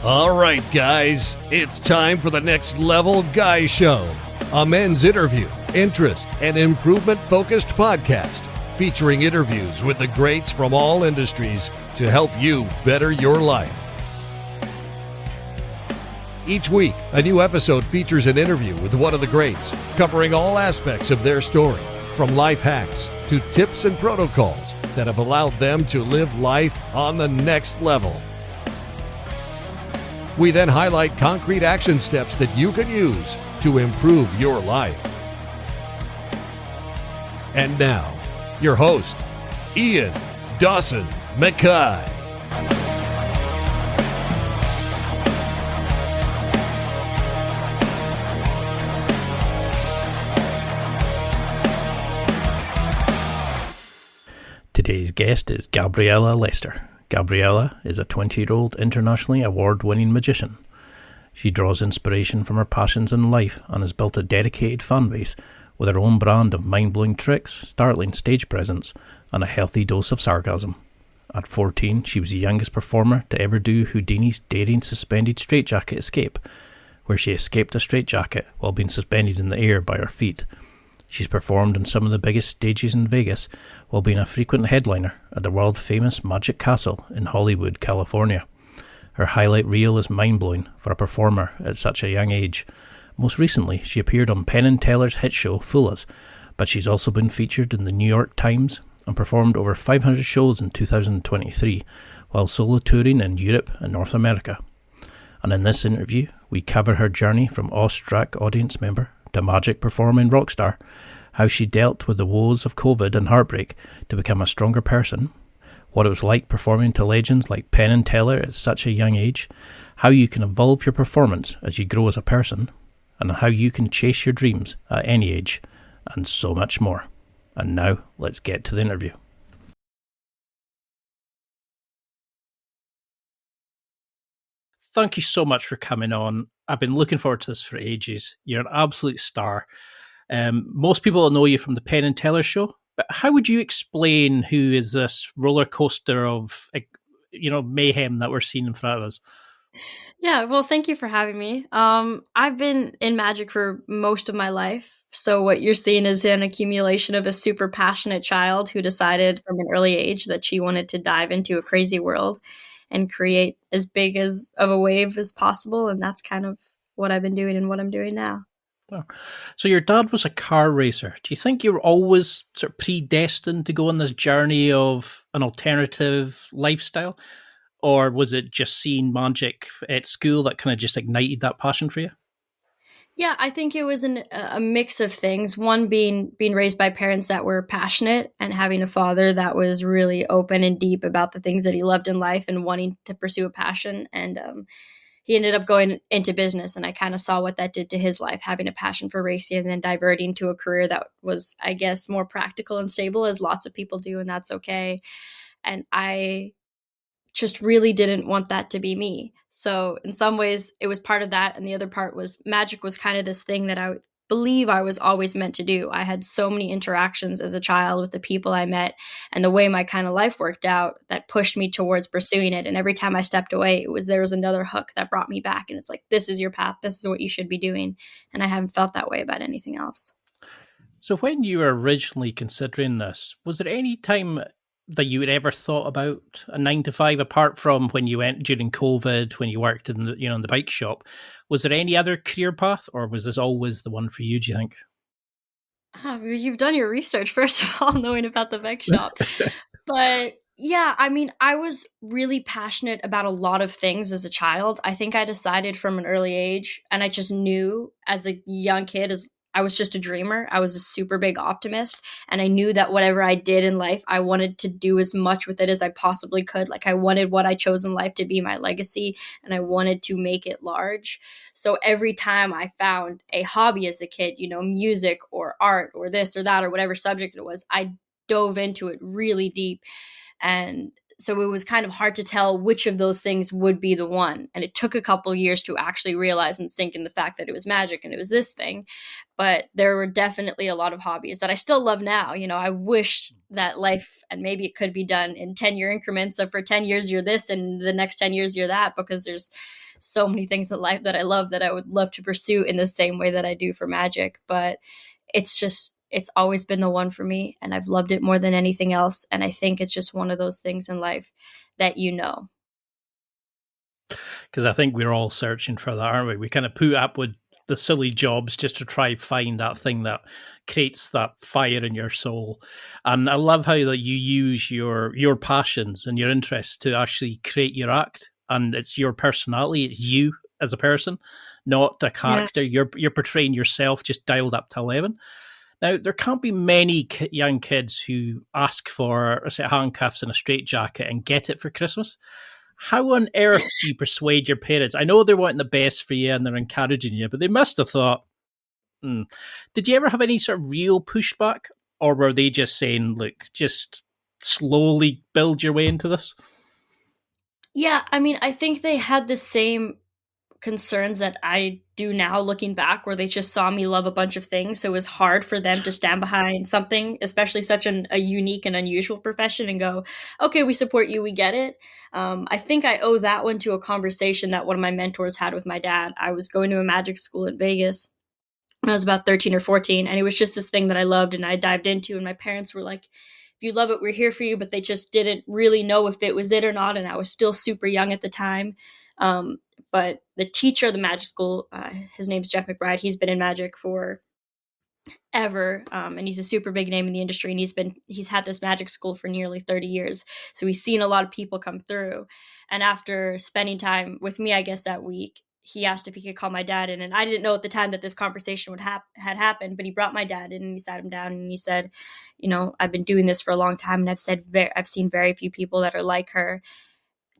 All right, guys, it's time for the Next Level Guy Show, a men's interview, interest, and improvement-focused podcast featuring interviews with the greats from all industries to help you better your life. Each week, a new episode features an interview with one of the greats, covering all aspects of their story, from life hacks to tips and protocols that have allowed them to live life on the next level. We then highlight concrete action steps that you can use to improve your life. And now, your host, Ian Dawson Mackay. Today's guest is Gabriella Lester. Gabriella is a 20-year-old internationally award-winning magician. She draws inspiration from her passions in life and has built a dedicated fan base with her own brand of mind-blowing tricks, startling stage presence, and a healthy dose of sarcasm. At 14, she was the youngest performer to ever do Houdini's daring suspended straitjacket escape, where she escaped a straitjacket while being suspended in the air by her feet. She's performed on some of the biggest stages in Vegas while being a frequent headliner at the world-famous Magic Castle in Hollywood, California. Her highlight reel is mind-blowing for a performer at such a young age. Most recently, she appeared on Penn & Teller's hit show Fool Us, but she's also been featured in the New York Times and performed over 500 shows in 2023 while solo touring in Europe and North America. And in this interview, we cover her journey from awestruck audience member to magic performing rock star, how she dealt with the woes of COVID and heartbreak to become a stronger person, what it was like performing to legends like Penn & Teller at such a young age, how you can evolve your performance as you grow as a person, and how you can chase your dreams at any age, and so much more. And now, let's get to the interview. Thank you so much for coming on. I've been looking forward to this for ages. You're an absolute star. Most people know you from the Penn and Teller show, but how would you explain who is this roller coaster of, mayhem that we're seeing in front of us? Yeah, well, thank you for having me. I've been in magic for most of my life. So what you're seeing is an accumulation of a super passionate child who decided from an early age that she wanted to dive into a crazy world and create as big as of a wave as possible. And that's kind of what I've been doing and what I'm doing now. So your dad was a car racer. Do you think you were always sort of predestined to go on this journey of an alternative lifestyle? Or was it just seeing magic at school that kind of just ignited that passion for you? Yeah, I think it was a mix of things. One being raised by parents that were passionate and having a father that was really open and deep about the things that he loved in life and wanting to pursue a passion. And he ended up going into business, and I kind of saw what that did to his life, having a passion for racing and then diverting to a career that was, I guess, more practical and stable, as lots of people do, and that's okay. And I just really didn't want that to be me. So in some ways it was part of that. And the other part was magic was kind of this thing that I believe I was always meant to do. I had so many interactions as a child with the people I met and the way my kind of life worked out that pushed me towards pursuing it. And every time I stepped away, there was another hook that brought me back. And it's like, this is your path. This is what you should be doing. And I haven't felt that way about anything else. So when you were originally considering this, was there any time that you had ever thought about a 9-to-5 apart from when you went during COVID, when you worked in the, in the bike shop? Was there any other career path, or was this always the one for you, do you think? You've done your research, first of all, knowing about the bike shop. But yeah, I mean, I was really passionate about a lot of things as a child. I think I decided from an early age, and I just knew as a young kid, as I was just a dreamer. I was a super big optimist, and I knew that whatever I did in life, I wanted to do as much with it as I possibly could. Like, I wanted what I chose in life to be my legacy, and I wanted to make it large. So every time I found a hobby as a kid, music or art or this or that or whatever subject it was, I dove into it really deep. And so it was kind of hard to tell which of those things would be the one. And it took a couple years to actually realize and sink in the fact that it was magic and it was this thing. But there were definitely a lot of hobbies that I still love now. I wish that life, and maybe it could be done in 10-year increments. So for 10 years, you're this, and the next 10 years, you're that, because there's so many things in life that I love that I would love to pursue in the same way that I do for magic. But it's always been the one for me, and I've loved it more than anything else. And I think it's just one of those things in life that you know. Because I think we're all searching for that, aren't we? We kind of put up with the silly jobs just to try find that thing that creates that fire in your soul. And I love how that you use your passions and your interests to actually create your act, and it's your personality, it's you as a person, not a character. Yeah. You're portraying yourself just dialed up to 11. Now, there can't be many young kids who ask for a set of handcuffs and a straitjacket and get it for Christmas. How on earth do you persuade your parents? I know they're wanting the best for you and they're encouraging you, but they must have thought, did you ever have any sort of real pushback? Or were they just saying, look, just slowly build your way into this? Yeah, I mean, I think they had the same concerns that I do now looking back, where they just saw me love a bunch of things. So it was hard for them to stand behind something, especially such a unique and unusual profession, and go, okay, we support you, we get it. I think I owe that one to a conversation that one of my mentors had with my dad. I was going to a magic school in Vegas when I was about 13 or 14. And it was just this thing that I loved and I dived into. And my parents were like, if you love it, we're here for you. But they just didn't really know if it was it or not. And I was still super young at the time. But the teacher of the magic school, his name's Jeff McBride. He's been in magic for ever, and he's a super big name in the industry, and he's had this magic school for nearly 30 years, so he's seen a lot of people come through. And after spending time with me, I guess that week, he asked if he could call my dad in, and I didn't know at the time that this conversation had happened, but he brought my dad in and he sat him down and he said, I've been doing this for a long time, and I've seen very few people that are like her.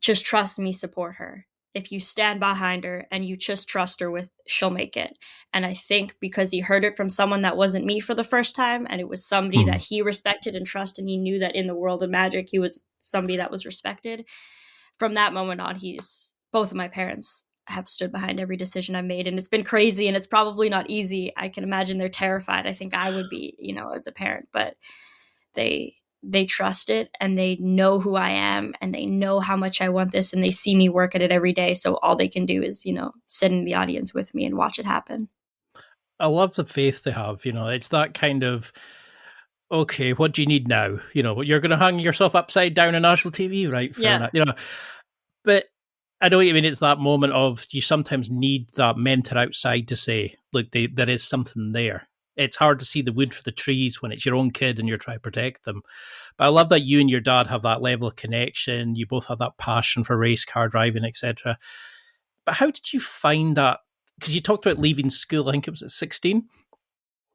Just trust me, support her. If you stand behind her and you just trust her, she'll make it. And I think because he heard it from someone that wasn't me for the first time, and it was somebody that he respected and trusted, and he knew that in the world of magic, he was somebody that was respected. From that moment on, both of my parents have stood behind every decision I made. And it's been crazy, and it's probably not easy. I can imagine they're terrified. I think I would be, as a parent, but they trust it, and they know who I am, and they know how much I want this, and they see me work at it every day. So all they can do is, sit in the audience with me and watch it happen. I love the faith they have. It's that kind of, okay, what do you need now? You're going to hang yourself upside down on national TV, right? Fair enough. But I know what you mean. It's that moment of, you sometimes need that mentor outside to say, look, there is something there. It's hard to see the wood for the trees when it's your own kid and you're trying to protect them. But I love that you and your dad have that level of connection. You both have that passion for race car driving, etc. But how did you find that? Because you talked about leaving school, I think it was at 16.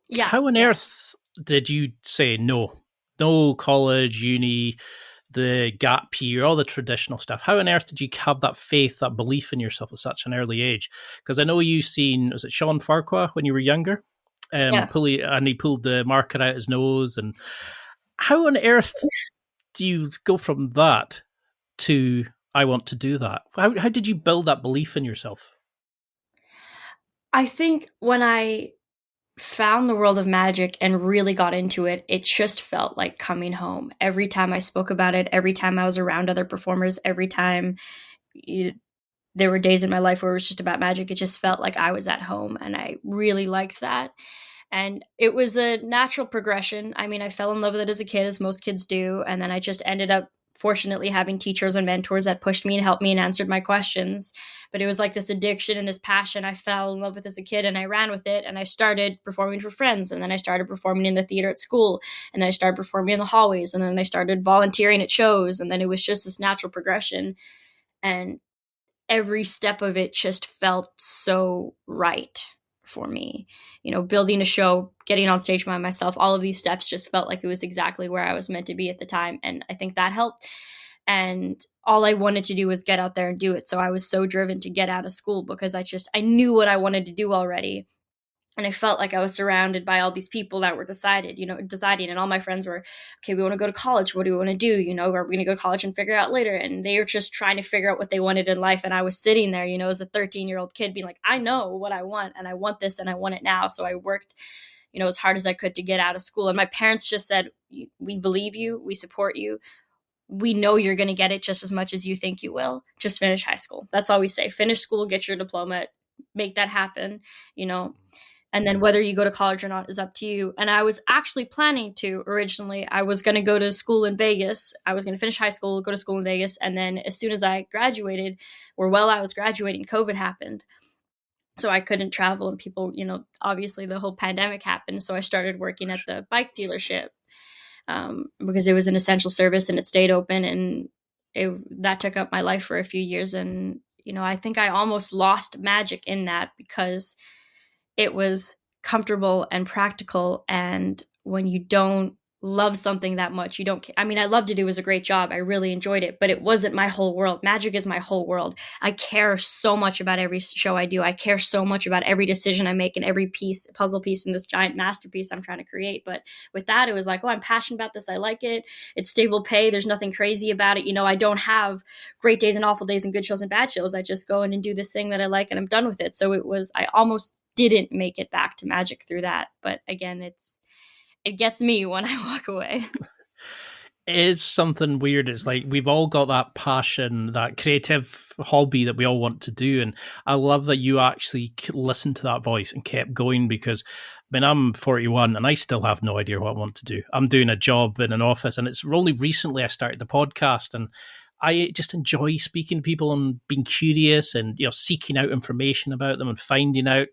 Yeah. How on earth did you say no college, uni, the gap year, all the traditional stuff? How on earth did you have that faith, that belief in yourself at such an early age? Because I know you seen, was it Sean Farquhar when you were younger? And he pulled the marker out his nose. And how on earth do you go from that to, I want to do that? How did you build that belief in yourself? I think when I found the world of magic and really got into it, it just felt like coming home. Every time I spoke about it, every time I was around other performers, every time there were days in my life where it was just about magic, it just felt like I was at home, and I really liked that. And it was a natural progression. I mean, I fell in love with it as a kid, as most kids do. And then I just ended up, fortunately, having teachers and mentors that pushed me and helped me and answered my questions. But it was like this addiction and this passion I fell in love with as a kid, and I ran with it. And I started performing for friends. And then I started performing in the theater at school. And then I started performing in the hallways. And then I started volunteering at shows. And then it was just this natural progression. And every step of it just felt so right for me. Building a show, getting on stage by myself, all of these steps just felt like it was exactly where I was meant to be at the time. And I think that helped. And all I wanted to do was get out there and do it. So I was so driven to get out of school because I knew what I wanted to do already. And I felt like I was surrounded by all these people that were deciding, and all my friends were, okay, we want to go to college. What do we want to do? Are we going to go to college and figure it out later? And they were just trying to figure out what they wanted in life. And I was sitting there, as a 13-year-old kid being like, I know what I want, and I want this, and I want it now. So I worked, as hard as I could to get out of school. And my parents just said, we believe you, we support you. we know you're going to get it just as much as you think you will. Just finish high school. That's all we say. Finish school, get your diploma, make that happen, you know. And then whether you go to college or not is up to you. And I was actually planning to originally, I was going to go to school in Vegas. I was going to finish high school, go to school in Vegas. And then as soon as I graduated, or while I was graduating, COVID happened. So I couldn't travel, and people, you know, obviously the whole pandemic happened. So I started working at the bike dealership because it was an essential service and it stayed open. And that took up my life for a few years. And, you know, I think I almost lost magic in that because it was comfortable and practical. And when you don't love something that much, you don't, I mean, I loved it. It was a great job. I really enjoyed it, but it wasn't my whole world. Magic is my whole world. I care so much about every show I do. I care so much about every decision I make and every piece, puzzle piece in this giant masterpiece I'm trying to create. But with that, it was like, oh, I'm passionate about this. I like it. It's stable pay. There's nothing crazy about it. You know, I don't have great days and awful days and good shows and bad shows. I just go in and do this thing that I like and I'm done with it. So it was, I almost didn't make it back to magic through that. But again, it gets me when I walk away. It is something weird. It's like we've all got that passion, that creative hobby that we all want to do. And I love that you actually listened to that voice and kept going, because I mean, I'm 41 and I still have no idea what I want to do. I'm doing a job in an office, and it's only recently I started the podcast, and I just enjoy speaking to people and being curious and, you know, seeking out information about them and finding out.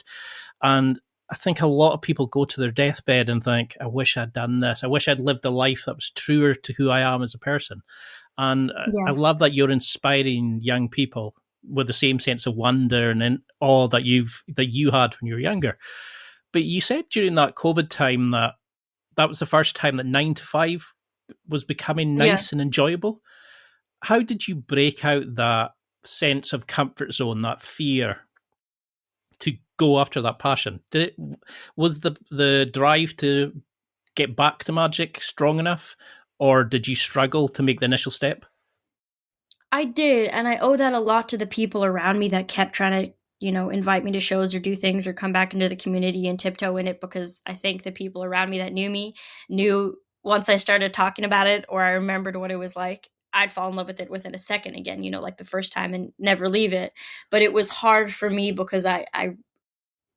And I think a lot of people go to their deathbed and think, I wish I'd done this. I wish I'd lived a life that was truer to who I am as a person. And I love that you're inspiring young people with the same sense of wonder and awe that you had when you were younger. But you said during that COVID time that was the first time that 9 to 5 was becoming nice and enjoyable. How did you break out that sense of comfort zone, that fear, to go after that passion? Was the drive to get back to magic strong enough, or did you struggle to make the initial step? I did, and I owe that a lot to the people around me that kept trying to, you know, invite me to shows or do things or come back into the community and tiptoe in it, because I think the people around me that knew me knew once I started talking about it, or I remembered what it was like, I'd fall in love with it within a second again, you know, like the first time, and never leave it. But it was hard for me because I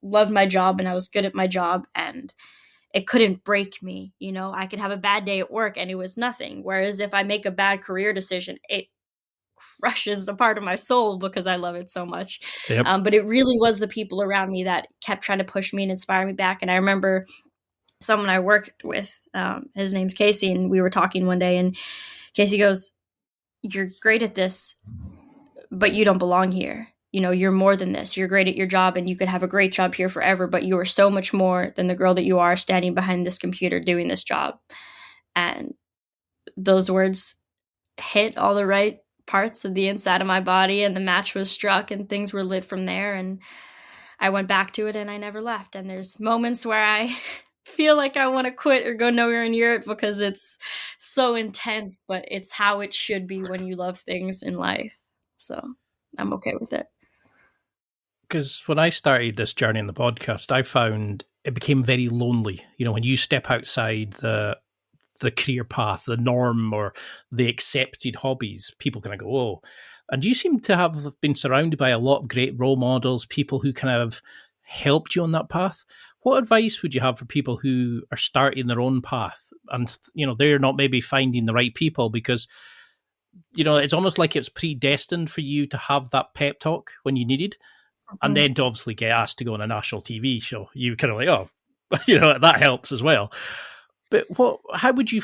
loved my job and I was good at my job, and it couldn't break me. You know, I could have a bad day at work and it was nothing. Whereas if I make a bad career decision, it crushes the part of my soul because I love it so much. Yep. But it really was the people around me that kept trying to push me and inspire me back. And I remember someone I worked with, his name's Casey, and we were talking one day, and Casey goes, "You're great at this, but you don't belong here. You know, you're more than this. You're great at your job and you could have a great job here forever, but you are so much more than the girl that you are standing behind this computer doing this job." And those words hit all the right parts of the inside of my body, and the match was struck and things were lit from there. And I went back to it and I never left. And there's moments where I feel like I want to quit or go nowhere near it because it's so intense, but it's how it should be when you love things in life. So I'm okay with it. Because when I started this journey in the podcast, I found it became very lonely. You know, when you step outside the career path, the norm, or the accepted hobbies, people kind of go, oh. And you seem to have been surrounded by a lot of great role models, people who kind of helped you on that path. What advice would you have for people who are starting their own path and, you know, they're not maybe finding the right people? Because, you know, it's almost like it's predestined for you to have that pep talk when you needed, and then to obviously get asked to go on a national TV show. You kind of like, oh, you know, that helps as well. But how would you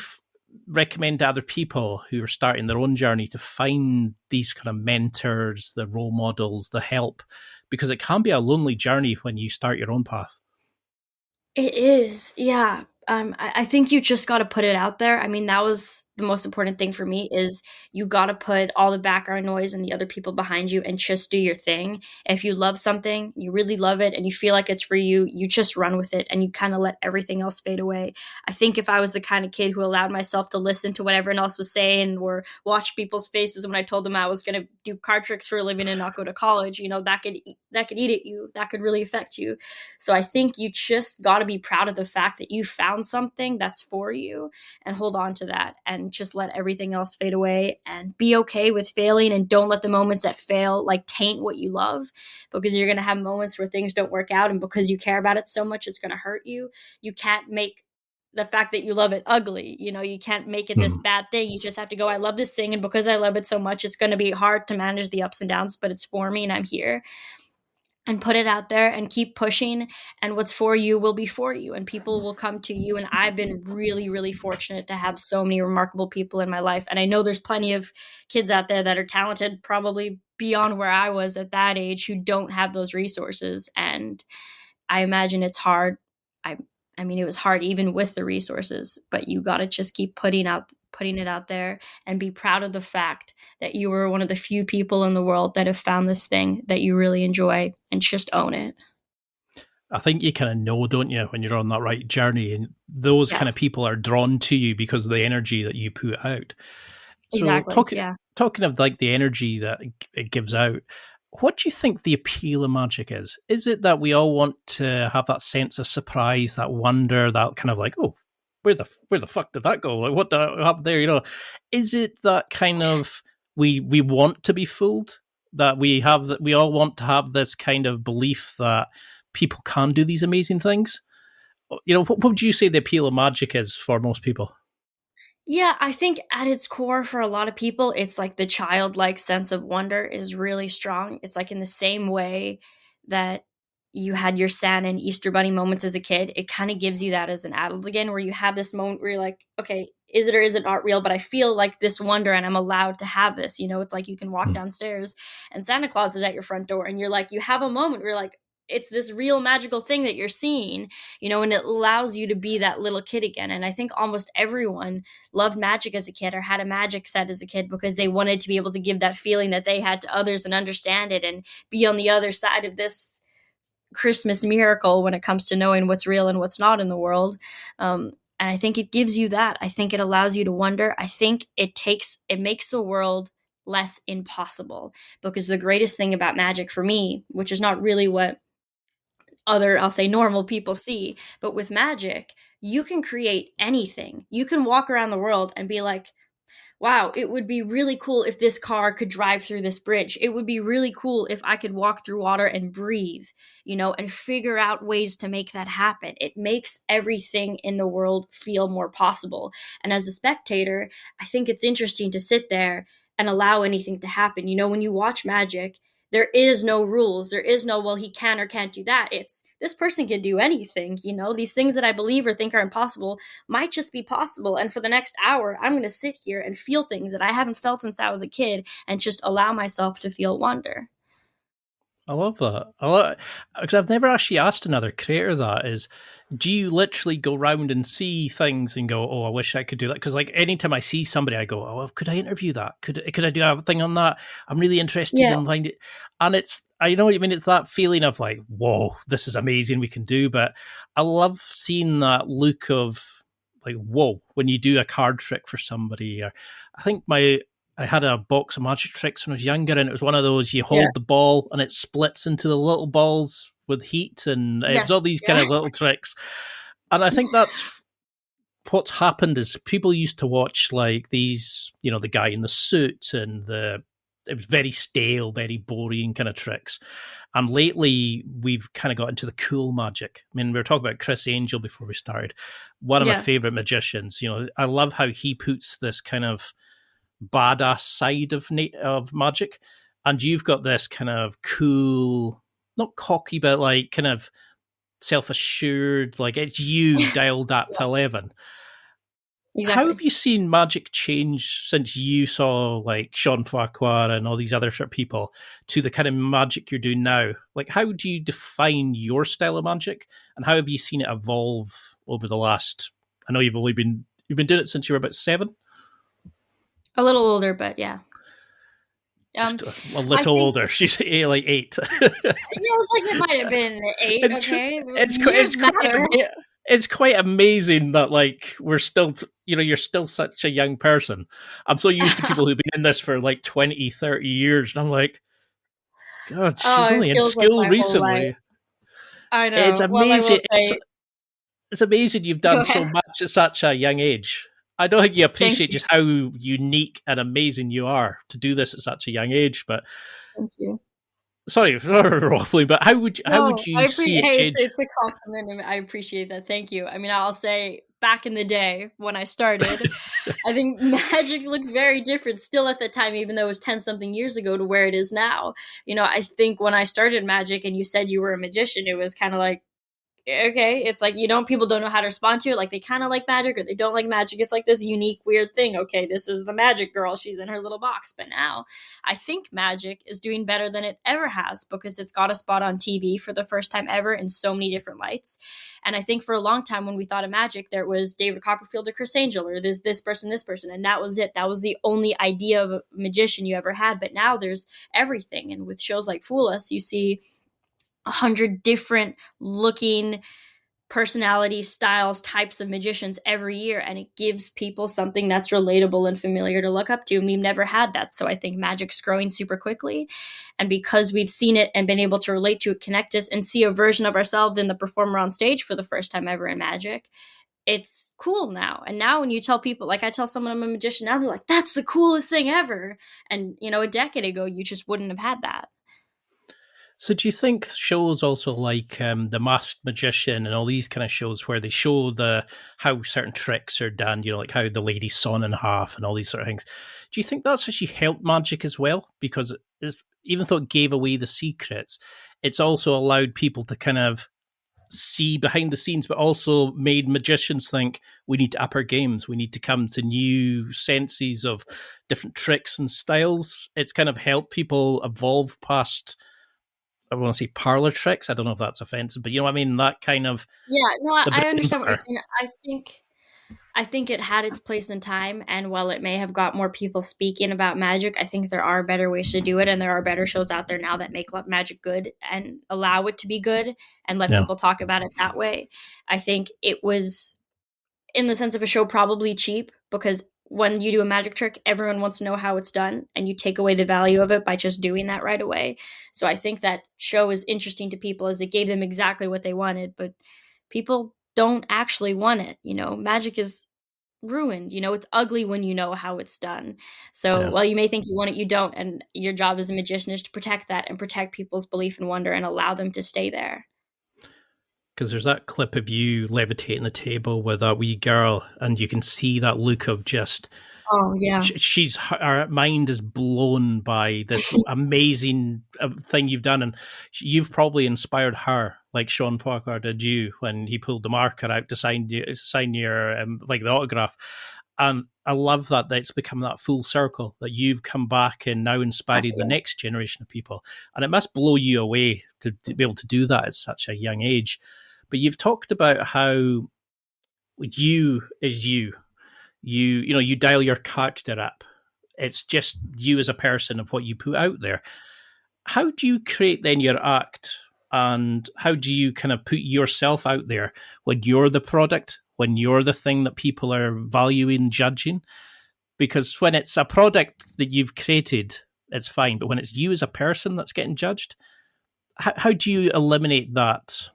recommend to other people who are starting their own journey to find these kind of mentors, the role models, the help? Because it can be a lonely journey when you start your own path. It is, yeah. I think you just got to put it out there. I mean, that was the most important thing for me, is you got to put all the background noise and the other people behind you and just do your thing. If you love something, you really love it, and you feel like it's for you, you just run with it and you kind of let everything else fade away. I think if I was the kind of kid who allowed myself to listen to what everyone else was saying or watch people's faces when I told them I was going to do card tricks for a living and not go to college, you know, that could eat at you. That could really affect you. So I think you just got to be proud of the fact that you found something that's for you and hold on to that and and just let everything else fade away, and be okay with failing, and don't let the moments that fail like taint what you love, because you're going to have moments where things don't work out, and because you care about it so much, it's going to hurt you. You can't make the fact that you love it ugly. You can't make it this Hmm. bad thing. You just have to go, I love this thing, and because I love it so much, it's going to be hard to manage the ups and downs, but it's for me and I'm here. And put it out there and keep pushing, and what's for you will be for you, and people will come to you. And I've been really, really fortunate to have so many remarkable people in my life, and I know there's plenty of kids out there that are talented, probably beyond where I was at that age, who don't have those resources. And I imagine it's hard. I I mean, it was hard even with the resources, but you got to just keep putting it out there, and be proud of the fact that you were one of the few people in the world that have found this thing that you really enjoy, and just own it. I think you kind of know, don't you, when you're on that right journey, and those Yeah, kind of people are drawn to you because of the energy that you put out. So exactly. Yeah. talking of like the energy that it gives out, what do you think the appeal of magic is? Is it that we all want to have that sense of surprise, that wonder, that kind of like, oh, where the fuck did that go? Like, what happened there? Is it that kind of we want to be fooled? That we all want to have this kind of belief that people can do these amazing things? What would you say the appeal of magic is for most people? Yeah, I think at its core for a lot of people, it's like the childlike sense of wonder is really strong. It's like in the same way that you had your Santa and Easter Bunny moments as a kid, it kind of gives you that as an adult again, where you have this moment where you're like, okay, is it or is it not real? But I feel like this wonder and I'm allowed to have this. It's like you can walk Hmm. downstairs and Santa Claus is at your front door, and you're like, you have a moment where you're like, it's this real magical thing that you're seeing, and it allows you to be that little kid again. And I think almost everyone loved magic as a kid or had a magic set as a kid because they wanted to be able to give that feeling that they had to others and understand it and be on the other side of this Christmas miracle when it comes to knowing what's real and what's not in the world. And I think it gives you that. I think it allows you to wonder. I think it makes the world less impossible, because the greatest thing about magic for me, which is not really what other, I'll say, normal people see, but with magic, you can create anything. You can walk around the world and be like, wow, it would be really cool if this car could drive through this bridge. It would be really cool if I could walk through water and breathe, and figure out ways to make that happen. It makes everything in the world feel more possible. And as a spectator, I think it's interesting to sit there and allow anything to happen. When you watch magic, there is no rules. There is no, well, he can or can't do that. It's this person can do anything. These things that I believe or think are impossible might just be possible. And for the next hour, I'm going to sit here and feel things that I haven't felt since I was a kid, and just allow myself to feel wonder. I love that. Because I've never actually asked another creator that is, do you literally go round and see things and go, oh, I wish I could do that? Because like anytime I see somebody, I go, oh, could I interview that? Could I do a thing on that? I'm really interested Yeah. in finding it. And I know what you mean. It's that feeling of like, whoa, this is amazing. We can do. But I love seeing that look of like, whoa, when you do a card trick for somebody. Or I think I had a box of magic tricks when I was younger, and it was one of those you Yeah. hold the ball and it splits into the little balls with heat, and it was all Yes. these kind Yeah. of little tricks. And I think that's what's happened is people used to watch like these, the guy in the suit and it was very stale, very boring kind of tricks. And lately, we've kind of got into the cool magic. I mean, we were talking about Chris Angel before we started. One of my Yeah. favorite magicians. I love how he puts this kind of badass side of magic, and you've got this kind of cool, not cocky, but like kind of self assured, like it's you dialed that to 11. How have Exactly. you seen magic change since you saw like Sean Farquhar and all these other sort of people to the kind of magic you're doing now? Like, how do you define your style of magic, and how have you seen it evolve over the last? I know you've been doing it since you were about 7. A little older, but yeah. Um, Just a I little think, older. She's like 8. it's like it might have been 8. it's tr- Okay, it's quite years matter. it's quite amazing that like we're still you're still such a young person. I'm so used to people who've been in this for like 20, 30 years, and I'm like, God, Oh, she's it only in feels like school my whole life. recently. I It's know. Well, I will amazing. say, It's amazing you've go done so ahead. much at such a young age. I don't think you Thank appreciate you. just how unique and amazing you are to do this at such a young age. But Thank you. sorry for waffling, but how would No, I you see appreciate. it Hey, change? it's a compliment, and I appreciate that. Thank you. I mean, I'll say back in the day when I started, I think magic looked very different still at the time, even though it was 10 something years ago to where it is now. I think when I started magic and you said you were a magician, it was kind of like, okay, it's like people don't know how to respond to it. Like they kind of like magic or they don't like magic. It's like this unique weird thing. Okay, this is the magic girl, she's in her little box. But now I think magic is doing better than it ever has because it's got a spot on TV for the first time ever in so many different lights. And I think for a long time when we thought of magic, there was David Copperfield or Chris Angel, or there's this person, and that was it. That was the only idea of a magician you ever had. But now there's everything. And with shows like Fool Us, you see 100 different looking personalities, styles, types of magicians every year, and it gives people something that's relatable and familiar to look up to. And we've never had that. So I think magic's growing super quickly. And because we've seen it and been able to relate to it, connect us, and see a version of ourselves in the performer on stage for the first time ever in magic, it's cool now. And now when you tell people, like I tell someone I'm a magician now, they're like, that's the coolest thing ever. And, a decade ago, you just wouldn't have had that. So do you think shows also like The Masked Magician and all these kind of shows where they show how certain tricks are done, like how the lady's sawn in half and all these sort of things, do you think that's actually helped magic as well? Because even though it gave away the secrets, it's also allowed people to kind of see behind the scenes, but also made magicians think we need to up our games. We need to come to new senses of different tricks and styles. It's kind of helped people evolve past, I want to say parlor tricks. I don't know if that's offensive, but you know what I mean? That kind of Yeah, no, the I bread and understand what you're butter. saying. I think it had its place in time, and while it may have got more people speaking about magic, I think there are better ways to do it, and there are better shows out there now that make magic good and allow it to be good and let Yeah. people talk about it that way. I think it was, in the sense of a show, probably cheap because when you do a magic trick, everyone wants to know how it's done, and you take away the value of it by just doing that right away. So I think that show is interesting to people as it gave them exactly what they wanted, but people don't actually want it. Magic is ruined. It's ugly when you know how it's done. So Yeah. while you may think you want it, you don't. And your job as a magician is to protect that and protect people's belief and wonder and allow them to stay there. Because there's that clip of you levitating the table with that wee girl, and you can see that look of just Oh, yeah. her mind is blown by this amazing thing you've done, and you've probably inspired her, like Sean Farquhar did you when he pulled the marker out to sign your like the autograph. And I love that it's become that full circle that you've come back and now inspiring the Yeah. next generation of people, and it must blow you away to be able to do that at such a young age. But you've talked about how you is you dial your character up. It's just you as a person of what you put out there. How do you create then your act, and how do you kind of put yourself out there when you're the product, when you're the thing that people are valuing, judging? Because when it's a product that you've created, it's fine, but when it's you as a person that's getting judged, how do you eliminate that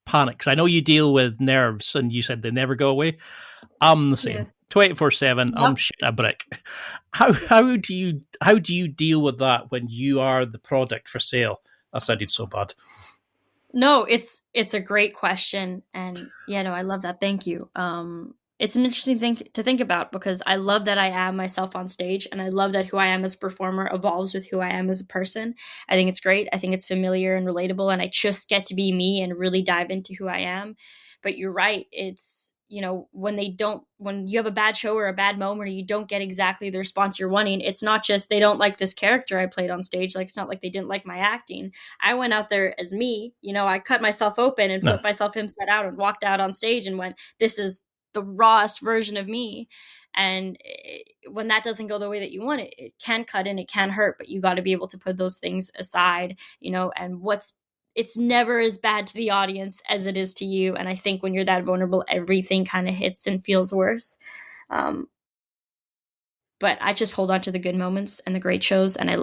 panic? Because I know you deal with nerves, and you said they never go away. I'm the Yeah. same. 24/7. Yep. I'm shooting a brick. How do you deal with that when you are the product for sale? That sounded so bad. No, it's a great question, and yeah, no, I love that. Thank you. It's an interesting thing to think about because I love that I am myself on stage, and I love that who I am as a performer evolves with who I am as a person. I think it's great. I think it's familiar and relatable, and I just get to be me and really dive into who I am. But you're right. It's when you have a bad show or a bad moment or you don't get exactly the response you're wanting, it's not just they don't like this character I played on stage. Like it's not like they didn't like my acting. I went out there as me. I cut myself open and No, flipped myself inside out and walked out on stage and went, this is the rawest version of me. And when that doesn't go the way that you want it, it can cut and it can hurt, but you got to be able to put those things aside, and it's never as bad to the audience as it is to you. And I think when you're that vulnerable, everything kind of hits and feels worse. Um, but I just hold on to the good moments and the great shows, and I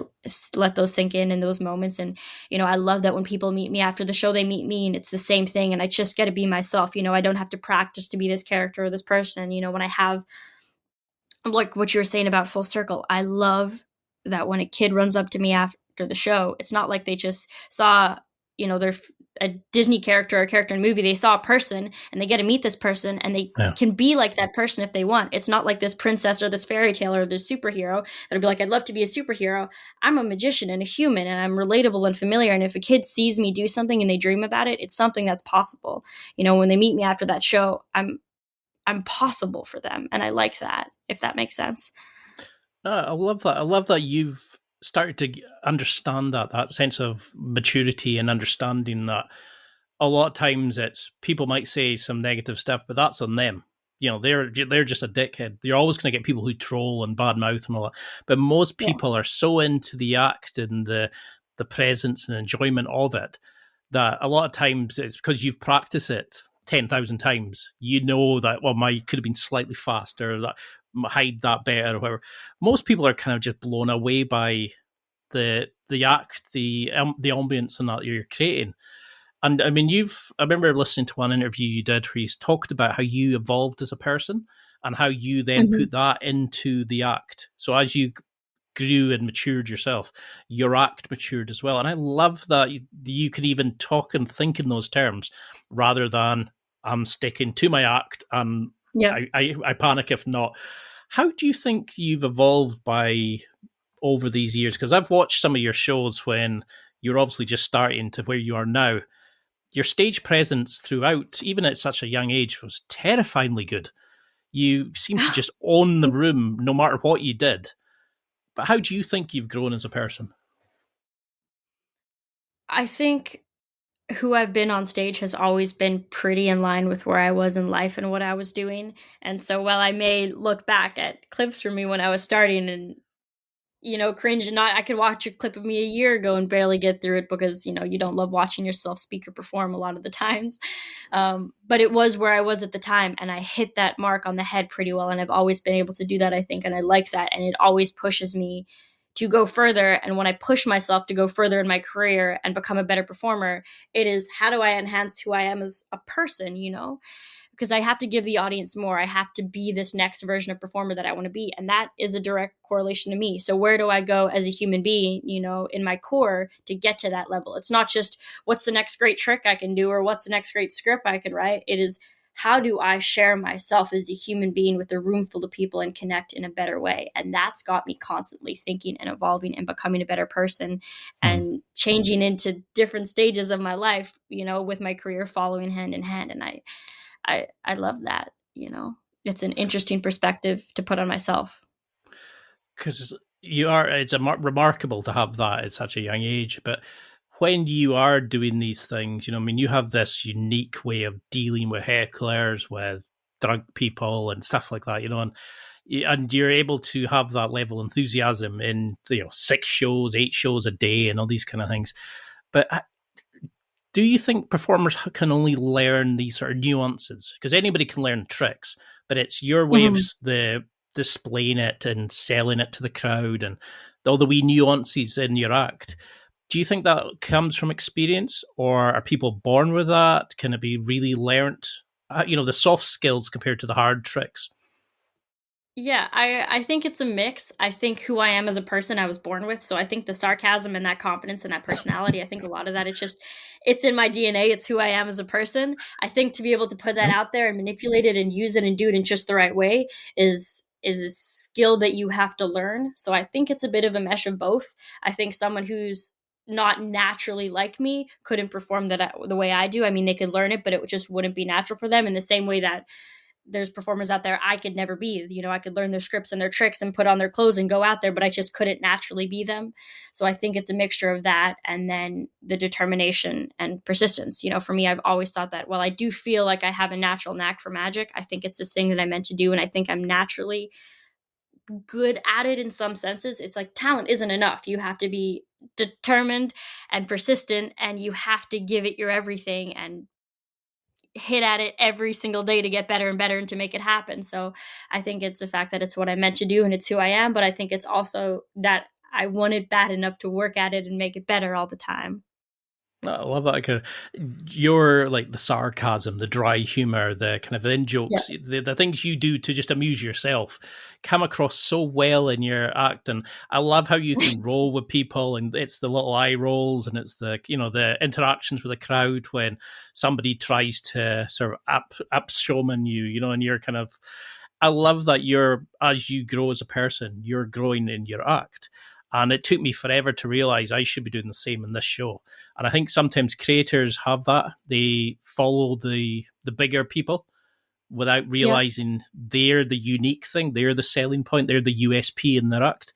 let those sink in those moments. And I love that when people meet me after the show, they meet me and it's the same thing, and I just get to be myself. I don't have to practice to be this character or this person. When I have, like what you were saying about full circle, I love that when a kid runs up to me after the show, it's not like they just saw, their a Disney character or a character in a movie. They saw a person and they get to meet this person, and they Yeah. can be like that person if they want. It's not like this princess or this fairy tale or this superhero that'll be like, I'd love to be a superhero. I'm a magician and a human, and I'm relatable and familiar. And if a kid sees me do something and they dream about it, it's something that's possible. When they meet me after that show, I'm possible for them, and I like that, if that makes sense. No, I love that. I love that you've started to understand that sense of maturity and understanding that a lot of times it's people might say some negative stuff, but that's on them. They're just a dickhead. You're always going to get people who troll and badmouth and all that. But most Yeah. people are so into the act and the presence and enjoyment of it that a lot of times it's because you've practiced it 10,000 times. That, well, my could have been slightly faster, that hide that better or whatever. Most people are kind of just blown away by the act, the ambience and that you're creating. And I mean, I remember listening to one interview you did where you talked about how you evolved as a person and how you then put that into the act. So as you grew and matured yourself, your act matured as well. And I love that you can even talk and think in those terms rather than I'm sticking to my act and Yeah. I panic if not. How do you think you've evolved over these years? Because I've watched some of your shows when you're obviously just starting to where you are now. Your stage presence throughout, even at such a young age, was terrifyingly good. You seem to just own the room no matter what you did. But how do you think you've grown as a person? I think who I've been on stage has always been pretty in line with where I was in life and what I was doing. And so while I may look back at clips from me when I was starting and cringe, and not, I could watch a clip of me a year ago and barely get through it because, you don't love watching yourself speak or perform a lot of the times. But it was where I was at the time, and I hit that mark on the head pretty well. And I've always been able to do that, I think. And I like that. And it always pushes me to go further. And when I push myself to go further in my career and become a better performer, it is, how do I enhance who I am as a person, because I have to give the audience more. I have to be this next version of performer that I want to be. And that is a direct correlation to me. So where do I go as a human being, in my core to get to that level? It's not just what's the next great trick I can do or what's the next great script I can write. It is, how do I share myself as a human being with a room full of people and connect in a better way? And that's got me constantly thinking and evolving and becoming a better person and changing into different stages of my life, with my career following hand in hand. And I love that, it's an interesting perspective to put on myself. Because it's remarkable to have that at such a young age. But when you are doing these things, I mean, you have this unique way of dealing with hecklers, with drunk people and stuff like that, and you're able to have that level of enthusiasm in, 6 shows, 8 shows a day and all these kind of things. But do you think performers can only learn these sort of nuances? Because anybody can learn tricks, but it's your way of the displaying it and selling it to the crowd and all the wee nuances in your act. Do you think that comes from experience, or are people born with that? Can it be really learnt? The soft skills compared to the hard tricks. Yeah, I think it's a mix. I think who I am as a person, I was born with. So I think the sarcasm and that confidence and that personality, I think a lot of that, it's in my DNA. It's who I am as a person. I think to be able to put that out there and manipulate it and use it and do it in just the right way is a skill that you have to learn. So I think it's a bit of a mesh of both. I think someone who's not naturally like me couldn't perform the way I do. I mean, they could learn it, but it just wouldn't be natural for them, in the same way that there's performers out there I could never be. I could learn their scripts and their tricks and put on their clothes and go out there, but I just couldn't naturally be them. So I think it's a mixture of that and then the determination and persistence. For me, I've always thought that while I do feel like I have a natural knack for magic, I think it's this thing that I meant to do, and I think I'm naturally good at it in some senses. It's like talent isn't enough. You have to be determined and persistent, and you have to give it your everything and hit at it every single day to get better and better and to make it happen. So I think it's the fact that it's what I meant to do and it's who I am, but I think it's also that I want it bad enough to work at it and make it better all the time. I love that. You're like the sarcasm, the dry humor, the kind of in Yeah. jokes, the things you do to just amuse yourself come across so well in your act. And I love how you can roll with people, and it's the little eye rolls, and it's the, you know, the interactions with the crowd when somebody tries to sort of up showman you, you know, and you're kind of, I love that you're, as you grow as a person, you're growing in your act. And it took me forever to realize I should be doing the same in this show. And I think sometimes creators have that. They follow the bigger people without Yeah. realizing they're the unique thing, they're the selling point, they're the USP in their act.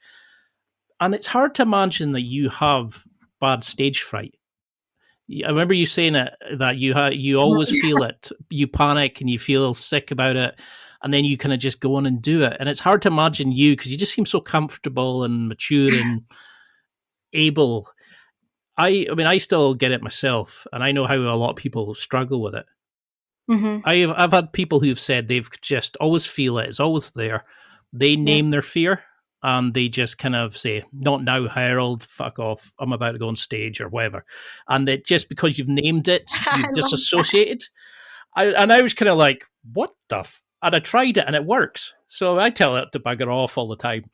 And it's hard to imagine that you have bad stage fright. I remember you saying it, that you always feel it, you panic and you feel sick about it, and then you kind of just go on and do it. And it's hard to imagine you, because you just seem so comfortable and mature and able. I mean, I still get it myself, and I know how a lot of people struggle with it. Mm-hmm. I've had people who've said they've just always feel it, it's always there. They name their fear, and they just kind of say, "Not now, Harold. Fuck off. I'm about to go on stage or whatever." And it just, because you've named it, I you've love disassociated. I was kind of like, "What the?" And I tried it, and it works. So I tell it to bugger off all the time.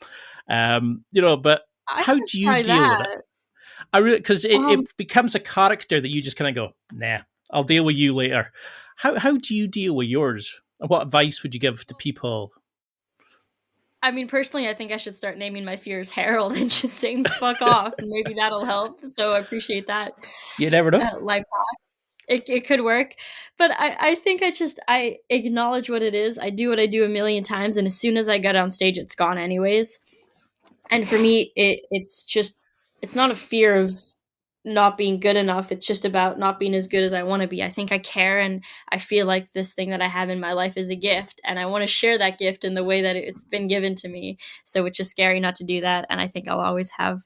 You know, but I how should do you try deal with it? that. I really, because Um, it becomes a character that you just kind of go, "Nah, I'll deal with you later." How do you deal with yours? And what advice would you give to people? I mean, personally, I think I should start naming my fears Harold and just saying "fuck off." Maybe that'll help. So I appreciate that. You never know. Life hack. It could work, but I think I acknowledge what it is. I do what I do a million times, and as soon as I get on stage, it's gone anyways. And for me, it's not a fear of not being good enough. It's just about not being as good as I want to be. I think I care, and I feel like this thing that I have in my life is a gift, and I want to share that gift in the way that it's been given to me. So it's just scary not to do that, and I think I'll always have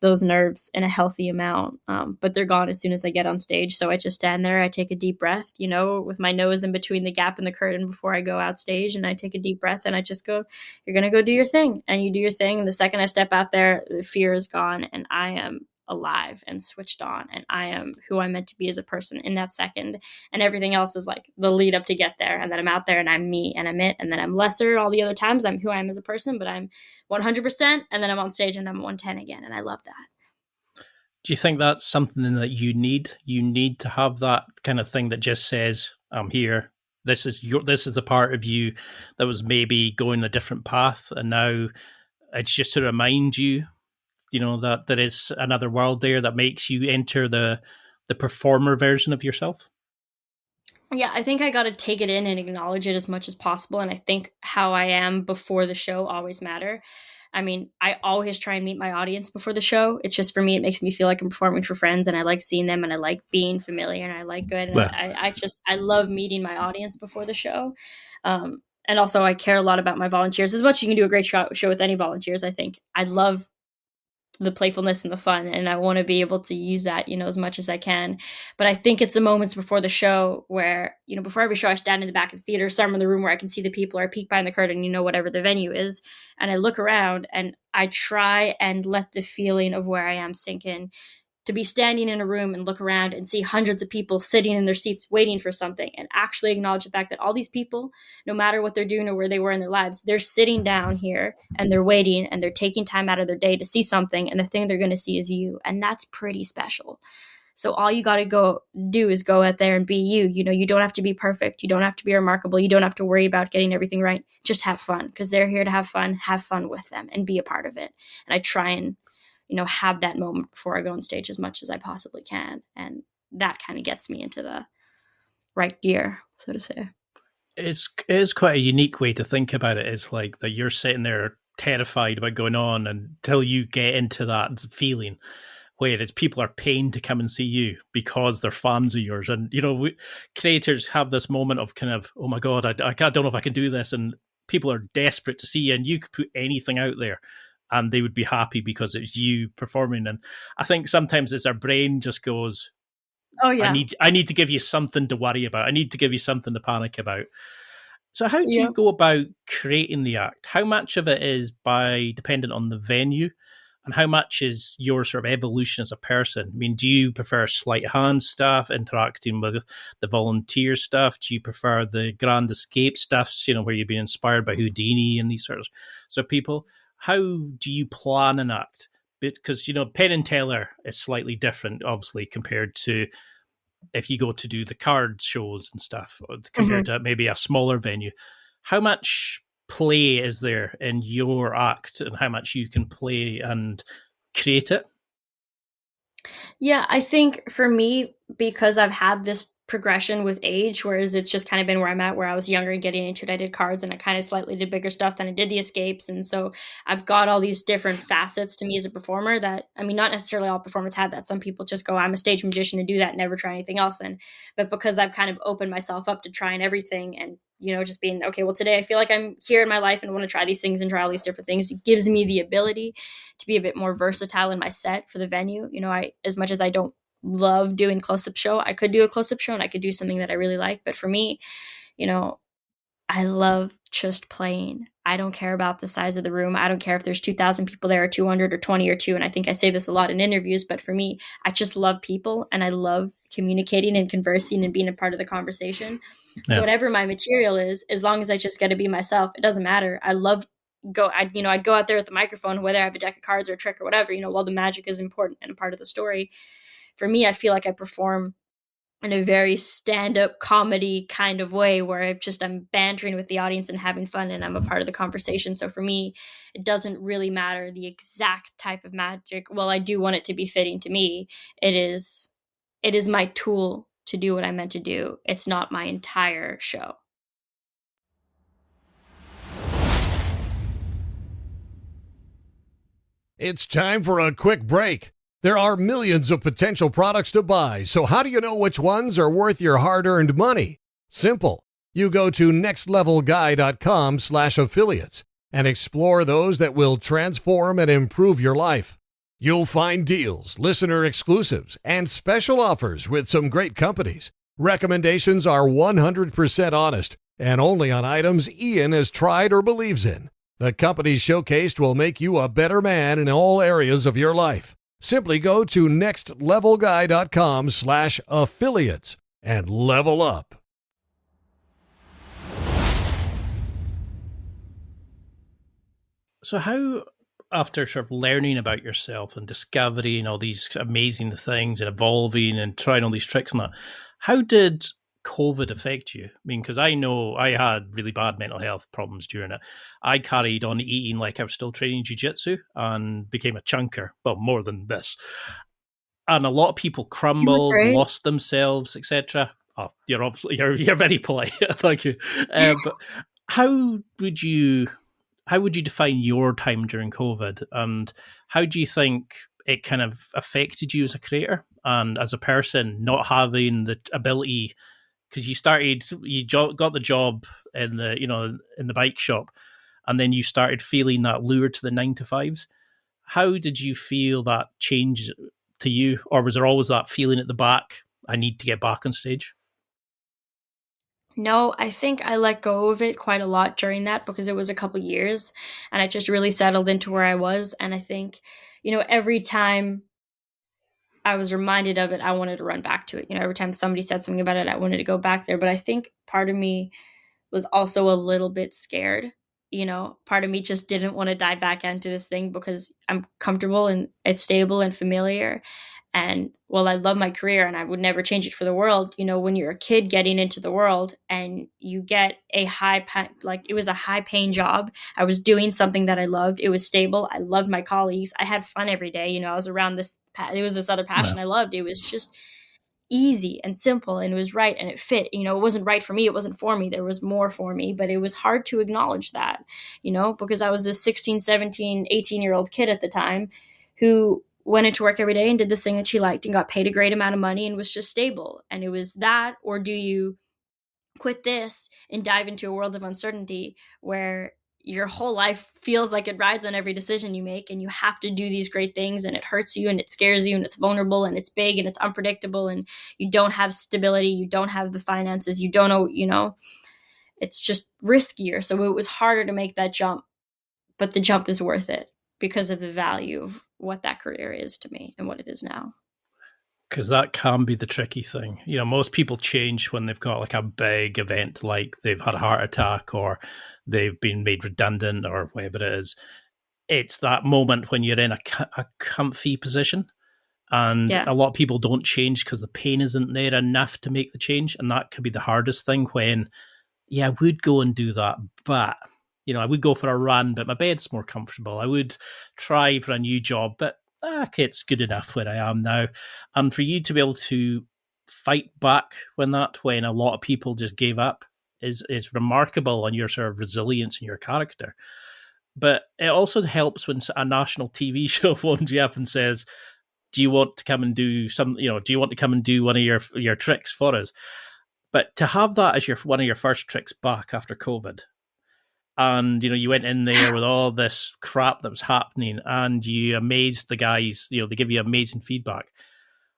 those nerves in a healthy amount. But they're gone as soon as I get on stage. So I just stand there, I take a deep breath, you know, with my nose in between the gap in the curtain before I go out stage. And I take a deep breath and I just go, "You're going to go do your thing." And you do your thing. And the second I step out there, the fear is gone and I am alive and switched on. And I am who I'm meant to be as a person in that second. And everything else is like the lead up to get there. And then I'm out there and I'm me and I'm it. And then I'm lesser all the other times. I'm who I am as a person, but I'm 100%. And then I'm on stage and I'm 110 again. And I love that. Do you think that's something that you need? You need to have that kind of thing that just says, "I'm here. This is the part of you that was maybe going a different path, and now it's just to remind you, you know, that there is another world there that makes you enter the performer version of yourself." Yeah, I think I got to take it in and acknowledge it as much as possible. And I think how I am before the show always matter. I mean, I always try and meet my audience before the show. It's just, for me, it makes me feel like I'm performing for friends, and I like seeing them, and I like being familiar, and I like good. And Yeah. I love meeting my audience before the show. And also, I care a lot about my volunteers as much as you can do a great show with any volunteers. I think I love the playfulness and the fun, and I want to be able to use that, you know, as much as I can. But I think it's the moments before the show where, you know, before every show I stand in the back of the theater, somewhere in the room where I can see the people, or I peek behind the curtain, you know, whatever the venue is, and I look around and I try and let the feeling of where I am sink in. To be standing in a room and look around and see hundreds of people sitting in their seats waiting for something, and actually acknowledge the fact that all these people, no matter what they're doing or where they were in their lives, they're sitting down here and they're waiting and they're taking time out of their day to see something, and the thing they're going to see is you, and that's pretty special. So all you got to go do is go out there and be you. You know, you don't have to be perfect. You don't have to be remarkable. You don't have to worry about getting everything right. Just have fun, because they're here to have fun. Have fun with them and be a part of it. And I try and, you know, have that moment before I go on stage as much as I possibly can. And that kind of gets me into the right gear, so to say. It is quite a unique way to think about it. It's like that you're sitting there terrified about going on until you get into that feeling where it's people are paying to come and see you because they're fans of yours. And, you know, creators have this moment of kind of, "Oh my God, I don't know if I can do this." And people are desperate to see you, and you could put anything out there and they would be happy because it's you performing. And I think sometimes it's our brain just goes, Oh I yeah. need to give you something to worry about. I need to give you something to panic about. So how do you Yep. go about creating the act? How much of it is by dependent on the venue, and how much is your sort of evolution as a person? I mean, do you prefer sleight of hand stuff, interacting with the volunteer stuff? Do you prefer the grand escape stuff, where you've been inspired by Houdini and these sorts of people? How do you plan an act? Because, Penn and Teller is slightly different, obviously, compared to if you go to do the card shows and stuff, or compared Mhm. to maybe a smaller venue. How much play is there in your act, and how much you can play and create it? Yeah, I think for me, because I've had this progression with age, whereas it's just kind of been where I'm at, where I was younger and getting into it, I did cards and I kind of slightly did bigger stuff than I did the escapes. And so I've got all these different facets to me as a performer that, I mean, not necessarily all performers had that. Some people just go, I'm a stage magician and do that, never try anything else. But because I've kind of opened myself up to trying everything and, just being, okay, well, today I feel like I'm here in my life and want to try these things and try all these different things. It gives me the ability to be a bit more versatile in my set for the venue. As much as I don't love doing close-up show, I could do a close-up show and I could do something that I really like. But for me, you know, I love just playing. I don't care about the size of the room. I don't care if there's 2,000 people there or 200 or 20 or 2. And I think I say this a lot in interviews, but for me, I just love people and I love communicating and conversing and being a part of the conversation. So Yeah. whatever my material is, as long as I just get to be myself, it doesn't matter. I love I'd go out there with the microphone, whether I have a deck of cards or a trick or whatever, while the magic is important and a part of the story. For me, I feel like I perform in a very stand-up comedy kind of way where I'm bantering with the audience and having fun and I'm a part of the conversation. So for me, it doesn't really matter the exact type of magic. Well, I do want it to be fitting to me. It is my tool to do what I meant to do. It's not my entire show. It's time for a quick break. There are millions of potential products to buy, so how do you know which ones are worth your hard-earned money? Simple. You go to nextlevelguy.com/affiliates and explore those that will transform and improve your life. You'll find deals, listener exclusives, and special offers with some great companies. Recommendations are 100% honest and only on items Ian has tried or believes in. The companies showcased will make you a better man in all areas of your life. Simply go to nextlevelguy.com/affiliates and level up. So how, after sort of learning about yourself and discovering all these amazing things and evolving and trying all these tricks and that, how did COVID affect you? I mean, because I know I had really bad mental health problems during it. I carried on eating like I was still training jiu-jitsu and became a chunker. Well, more than this. And a lot of people You look crumbled, great. lost themselves, etc. Oh, you're obviously you're very polite. Thank you. But how would you how would you define your time during COVID, and how do you think it kind of affected you as a creator and as a person, not having the ability? Because got the job in the bike shop, and then you started feeling that lure to the 9 to 5s. How did you feel that change to you, or was there always that feeling at the back? I need to get back on stage. No, I think I let go of it quite a lot during that because it was a couple years and I just really settled into where I was. And I think, every time I was reminded of it, I wanted to run back to it. Every time somebody said something about it, I wanted to go back there. But I think part of me was also a little bit scared. Part of me just didn't want to dive back into this thing because I'm comfortable and it's stable and familiar. And while I love my career and I would never change it for the world, when you're a kid getting into the world and you get like it was a high paying job. I was doing something that I loved. It was stable. I loved my colleagues. I had fun every day. I was around it was this other passion Yeah. I loved. It was just easy and simple and it was right and it fit. It wasn't right for me, it wasn't for me, there was more for me, but it was hard to acknowledge that, because I was this 16, 17, 18-year-old kid at the time who went into work every day and did this thing that she liked and got paid a great amount of money and was just stable. And it was that, or do you quit this and dive into a world of uncertainty where your whole life feels like it rides on every decision you make, and you have to do these great things, and it hurts you and it scares you and it's vulnerable and it's big and it's unpredictable, and you don't have stability, you don't have the finances, you don't know, it's just riskier. So it was harder to make that jump, but the jump is worth it because of the value of what that career is to me and what it is now. Because that can be the tricky thing. Most people change when they've got like a big event, like they've had a heart attack or they've been made redundant or whatever it is. It's that moment when you're in a comfy position. And Yeah. a lot of people don't change because the pain isn't there enough to make the change. And that could be the hardest thing when, I would go and do that, but, I would go for a run, but my bed's more comfortable. I would try for a new job, but it's good enough where I am now. And for you to be able to fight back when a lot of people just gave up is remarkable on your sort of resilience and your character. But it also helps when a national TV show phones you up and says, do you want to come and do some, do you want to come and do one of your tricks for us? But to have that as one of your first tricks back after COVID, and you went in there with all this crap that was happening, and you amazed the guys. They give you amazing feedback.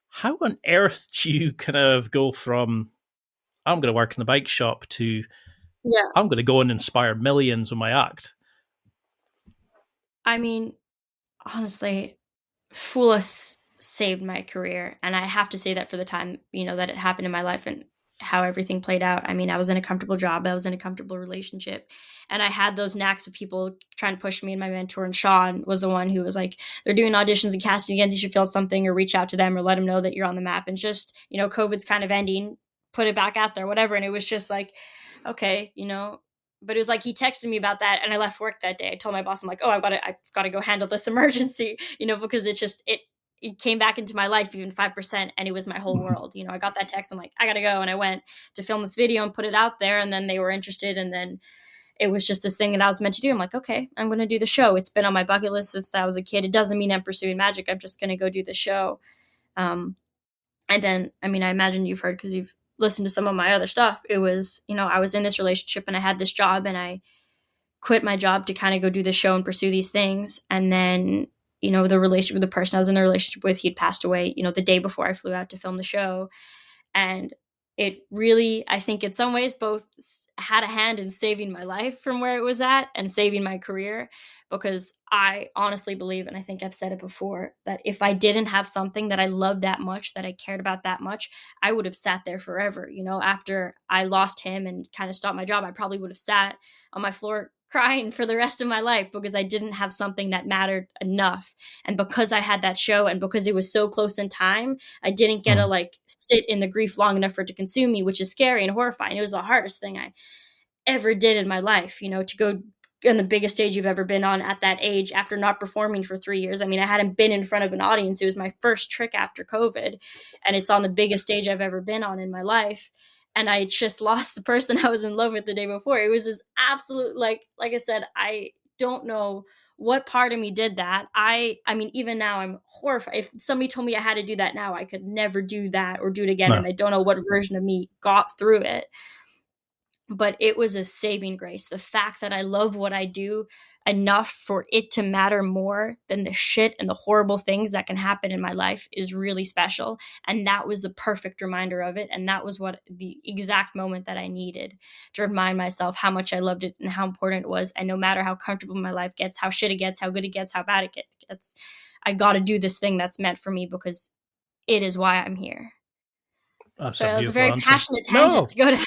How on earth do you kind of go from I'm going to work in the bike shop to I'm going to go and inspire millions with my act? I mean, honestly, Foolus saved my career, and I have to say that for the time that it happened in my life and how everything played out. I mean, I was in a comfortable job, I was in a comfortable relationship, and I had those knacks of people trying to push me. And my mentor, and Sean, was the one who was like, they're doing auditions and casting again, you should feel something or reach out to them or let them know that you're on the map, and just COVID's kind of ending, put it back out there, whatever. And it was just like, okay, but it was like he texted me about that, and I left work that day. I told my boss, I'm like, oh, I've got to go handle this emergency, because it came back into my life even 5%, and it was my whole world. I got that text, I'm like, I gotta go. And I went to film this video and put it out there, and then they were interested, and then it was just this thing that I was meant to do. I'm like, okay, I'm going to do the show. It's been on my bucket list since I was a kid. It doesn't mean I'm pursuing magic. I'm just going to go do the show. And then, I mean, I imagine you've heard, because you've listened to some of my other stuff. It was, I was in this relationship and I had this job, and I quit my job to kind of go do the show and pursue these things. And then, the relationship with the person I was in the relationship with, he'd passed away, the day before I flew out to film the show. And it really, I think in some ways, both had a hand in saving my life from where it was at and saving my career, because I honestly believe, and I think I've said it before, that if I didn't have something that I loved that much, that I cared about that much, I would have sat there forever. After I lost him and kind of stopped my job, I probably would have sat on my floor crying for the rest of my life, because I didn't have something that mattered enough. And because I had that show, and because it was so close in time, I didn't get to sit in the grief long enough for it to consume me, which is scary and horrifying. It was the hardest thing I ever did in my life, to go on the biggest stage you've ever been on at that age after not performing for 3 years. I mean, I hadn't been in front of an audience. It was my first trick after COVID, and it's on the biggest stage I've ever been on in my life. And I just lost the person I was in love with the day before. It was this absolute, like I said, I don't know what part of me did that. I mean, even now I'm horrified. If somebody told me I had to do that now, I could never do that or do it again. No. And I don't know what version of me got through it. But it was a saving grace. The fact that I love what I do enough for it to matter more than the shit and the horrible things that can happen in my life is really special. And that was the perfect reminder of it. And that was what the exact moment that I needed to remind myself how much I loved it and how important it was. And no matter how comfortable my life gets, how shit it gets, how good it gets, how bad it gets, I got to do this thing that's meant for me, because it is why I'm here. So it was a very passionate tangent to go down.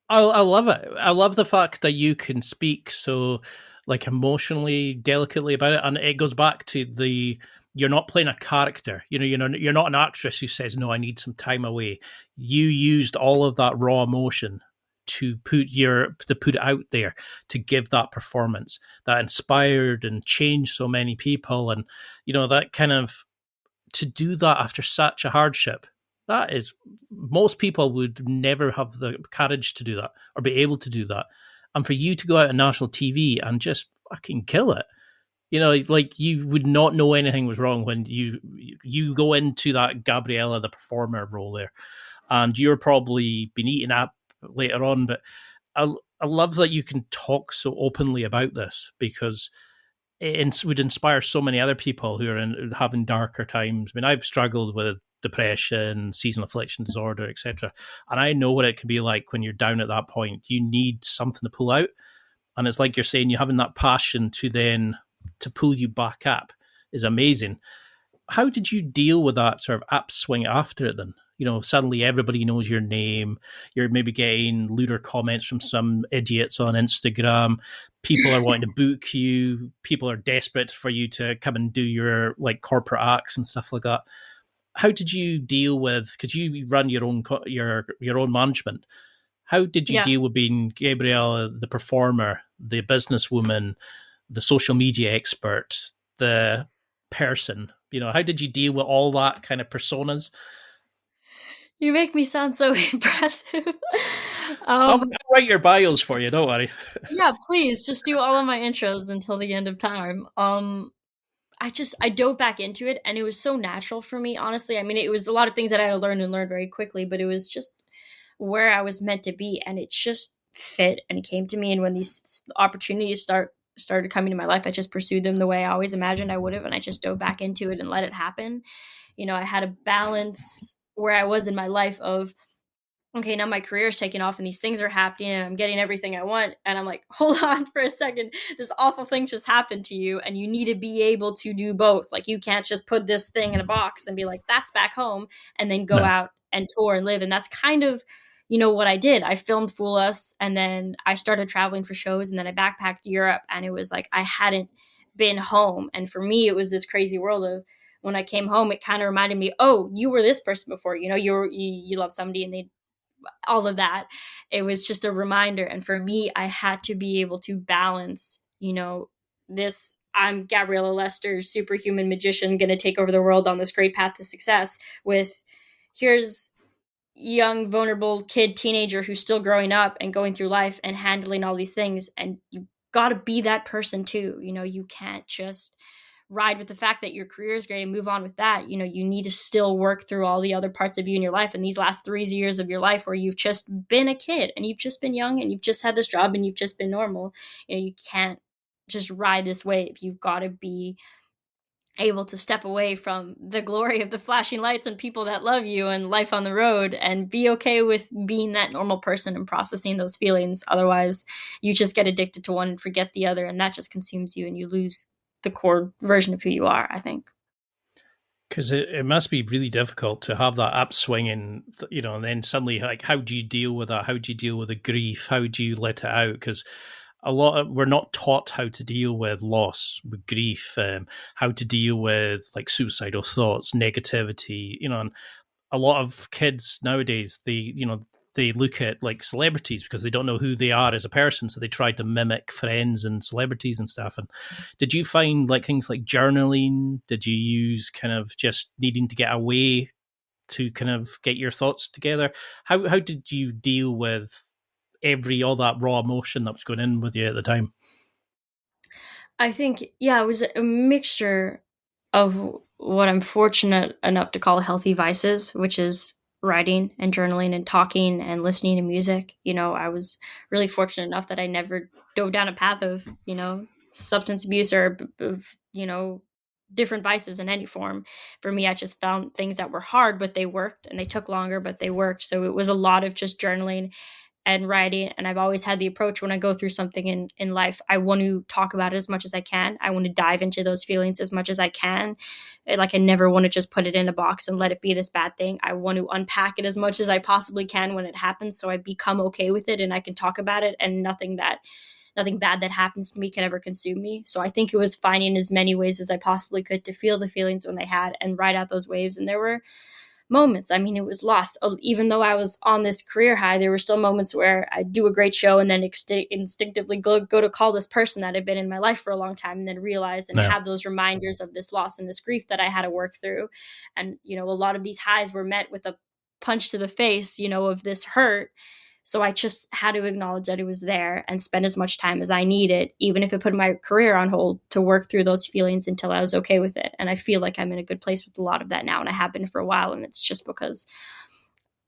I love it. I love the fact that you can speak so emotionally delicately about it, and it goes back to you're not playing a character. You're not an actress who says, no, I need some time away. You used all of that raw emotion to put it out there, to give that performance that inspired and changed so many people. And that kind of, to do that after such a hardship, that is, most people would never have the courage to do that or be able to do that. And for you to go out on national TV and just fucking kill it, you would not know anything was wrong when you go into that Gabriella, the performer role there, and you're probably been eaten up later on. But I love that you can talk so openly about this, because it would inspire so many other people who are having darker times. I mean, I've struggled with depression, seasonal affliction disorder, etc. And I know what it can be like when you're down at that point. You need something to pull out. And it's like you're saying, you having that passion to pull you back up is amazing. How did you deal with that sort of upswing after it then? Suddenly everybody knows your name. You're maybe getting lewder comments from some idiots on Instagram. People are wanting to book you. People are desperate for you to come and do your like corporate acts and stuff like that. How did you deal with, because you run your own your own management? How did you Yeah. deal with being Gabriella, the performer, the businesswoman, the social media expert, the person? How did you deal with all that kind of personas? You make me sound so impressive. I'll write your bios for you. Don't worry. Yeah, please just do all of my intros until the end of time. I dove back into it, and it was so natural for me, honestly. I mean, it was a lot of things that I had to learn and learn very quickly, but it was just where I was meant to be, and it just fit and it came to me. And when these opportunities started coming to my life, I just pursued them the way I always imagined I would have, and I just dove back into it and let it happen. I had a balance where I was in my life of, okay, now my career is taking off and these things are happening and I'm getting everything I want. And I'm like, hold on for a second. This awful thing just happened to you and you need to be able to do both. Like, you can't just put this thing in a box and be like, that's back home, and then go No. out and tour and live. And that's kind of, what I did. I filmed Fool Us, and then I started traveling for shows, and then I backpacked Europe, and it was like I hadn't been home. And for me, it was this crazy world of, when I came home, it kind of reminded me, oh, you were this person before, you love somebody and they, all of that. It was just a reminder. And for me, I had to be able to balance, this, I'm Gabriella Lester, superhuman magician, going to take over the world on this great path to success, with, here's young, vulnerable kid, teenager who's still growing up and going through life and handling all these things. And you got to be that person too. You can't just ride with the fact that your career is great and move on with that. You need to still work through all the other parts of you in your life. And these last 3 years of your life where you've just been a kid and you've just been young and you've just had this job and you've just been normal, you can't just ride this wave. You've got to be able to step away from the glory of the flashing lights and people that love you and life on the road, and be okay with being that normal person and processing those feelings. Otherwise, you just get addicted to one and forget the other, and that just consumes you and you lose the core version of who you are, I think. Because it must be really difficult to have that upswing and, and then suddenly, like, how do you deal with that? How do you deal with the grief? How do you let it out? Because we're not taught how to deal with loss, with grief, how to deal with like suicidal thoughts, negativity, and a lot of kids nowadays, they look at like celebrities because they don't know who they are as a person, so they try to mimic friends and celebrities and stuff. And did you find like things like journaling? Did you use kind of just needing to get away to kind of get your thoughts together? How did you deal with all that raw emotion that was going in with you at the time? I think, yeah, it was a mixture of what I'm fortunate enough to call healthy vices, which is writing and journaling and talking and listening to music. I was really fortunate enough that I never dove down a path of, substance abuse or, different vices in any form. For me, I just found things that were hard, but they worked, and they took longer, but they worked. So it was a lot of just journaling and writing. And I've always had the approach, when I go through something in life, I want to talk about it as much as I can. I want to dive into those feelings as much as I can. Like, I never want to just put it in a box and let it be this bad thing. I want to unpack it as much as I possibly can when it happens, so I become okay with it and I can talk about it, and nothing bad that happens to me can ever consume me. So I think it was finding as many ways as I possibly could to feel the feelings when they had and ride out those waves. And there were moments, I mean, it was lost. Even though I was on this career high, there were still moments where I do a great show and then instinctively go to call this person that had been in my life for a long time, and then realize and have those reminders of this loss and this grief that I had to work through. And, a lot of these highs were met with a punch to the face, of this hurt. So I just had to acknowledge that it was there and spend as much time as I needed, even if it put my career on hold, to work through those feelings until I was okay with it. And I feel like I'm in a good place with a lot of that now, and I have been for a while. And it's just because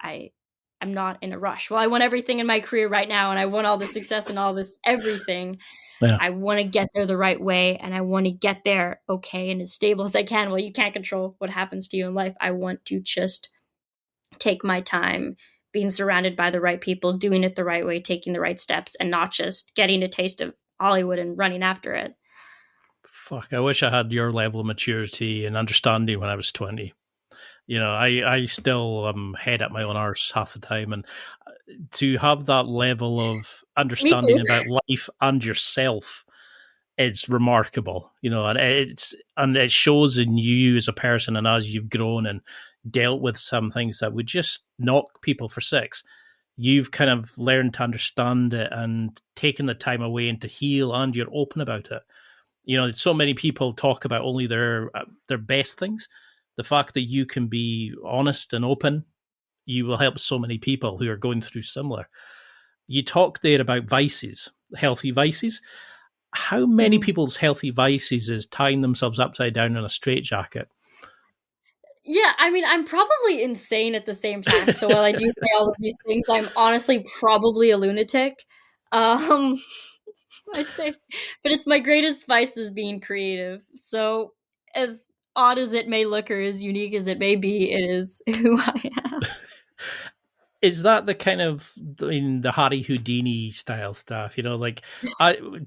I I'm not in a rush. Well, I want everything in my career right now, and I want all the success and all this everything. Yeah. I want to get there the right way, and I want to get there okay and as stable as I can. Well, you can't control what happens to you in life. I want to just take my time, being surrounded by the right people, doing it the right way, taking the right steps, and not just getting a taste of Hollywood and running after it. Fuck, I wish I had your level of maturity and understanding when I was 20. I still head at my own arse half the time, and to have that level of Me too. understanding about life and yourself is remarkable. And it shows in you as a person, and as you've grown and dealt with some things that would just knock people for six, you've kind of learned to understand it and taken the time away and to heal, and you're open about it. So many people talk about only their best things. The fact that you can be honest and open, you will help so many people who are going through similar. You talked there about vices, healthy vices. How many Mhm. people's healthy vices is tying themselves upside down in a straitjacket? Yeah, I mean, I'm probably insane at the same time. So while I do say all of these things, I'm honestly probably a lunatic. Um, I'd say, but it's my greatest vice is being creative. So as odd as it may look or as unique as it may be, it is who I am. Is that the kind of the Harry Houdini style stuff? Like,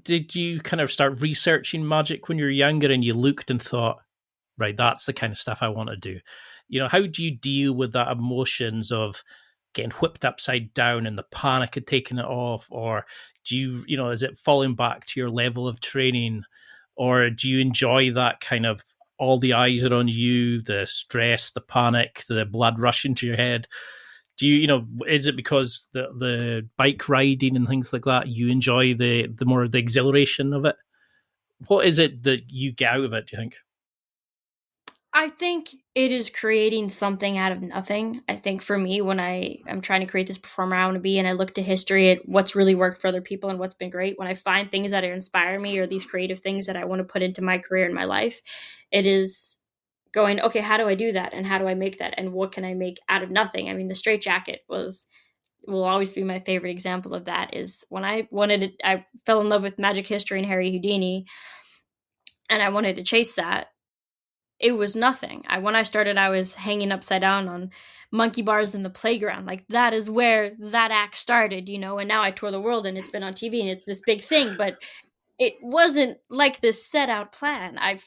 did you kind of start researching magic when you were younger and you looked and thought, right, that's the kind of stuff I want to do? How do you deal with that emotions of getting whipped upside down and the panic of taking it off? Or do is it falling back to your level of training? Or do you enjoy that kind of all the eyes are on you, the stress, the panic, the blood rushing to your head? Do is it because the bike riding and things like that, you enjoy the more the exhilaration of it? What is it that you get out of it, do you think? I think it is creating something out of nothing. I think for me, when I am trying to create this performer I want to be, and I look to history at what's really worked for other people and what's been great, when I find things that inspire me or these creative things that I want to put into my career and my life, it is going, okay, how do I do that? And how do I make that? And what can I make out of nothing? I mean, the straitjacket will always be my favorite example of that. Is when I fell in love with magic history and Harry Houdini, and I wanted to chase that. It was nothing. When I started, I was hanging upside down on monkey bars in the playground. Like that is where that act started, and now I tour the world and it's been on TV and it's this big thing, but it wasn't like this set out plan. I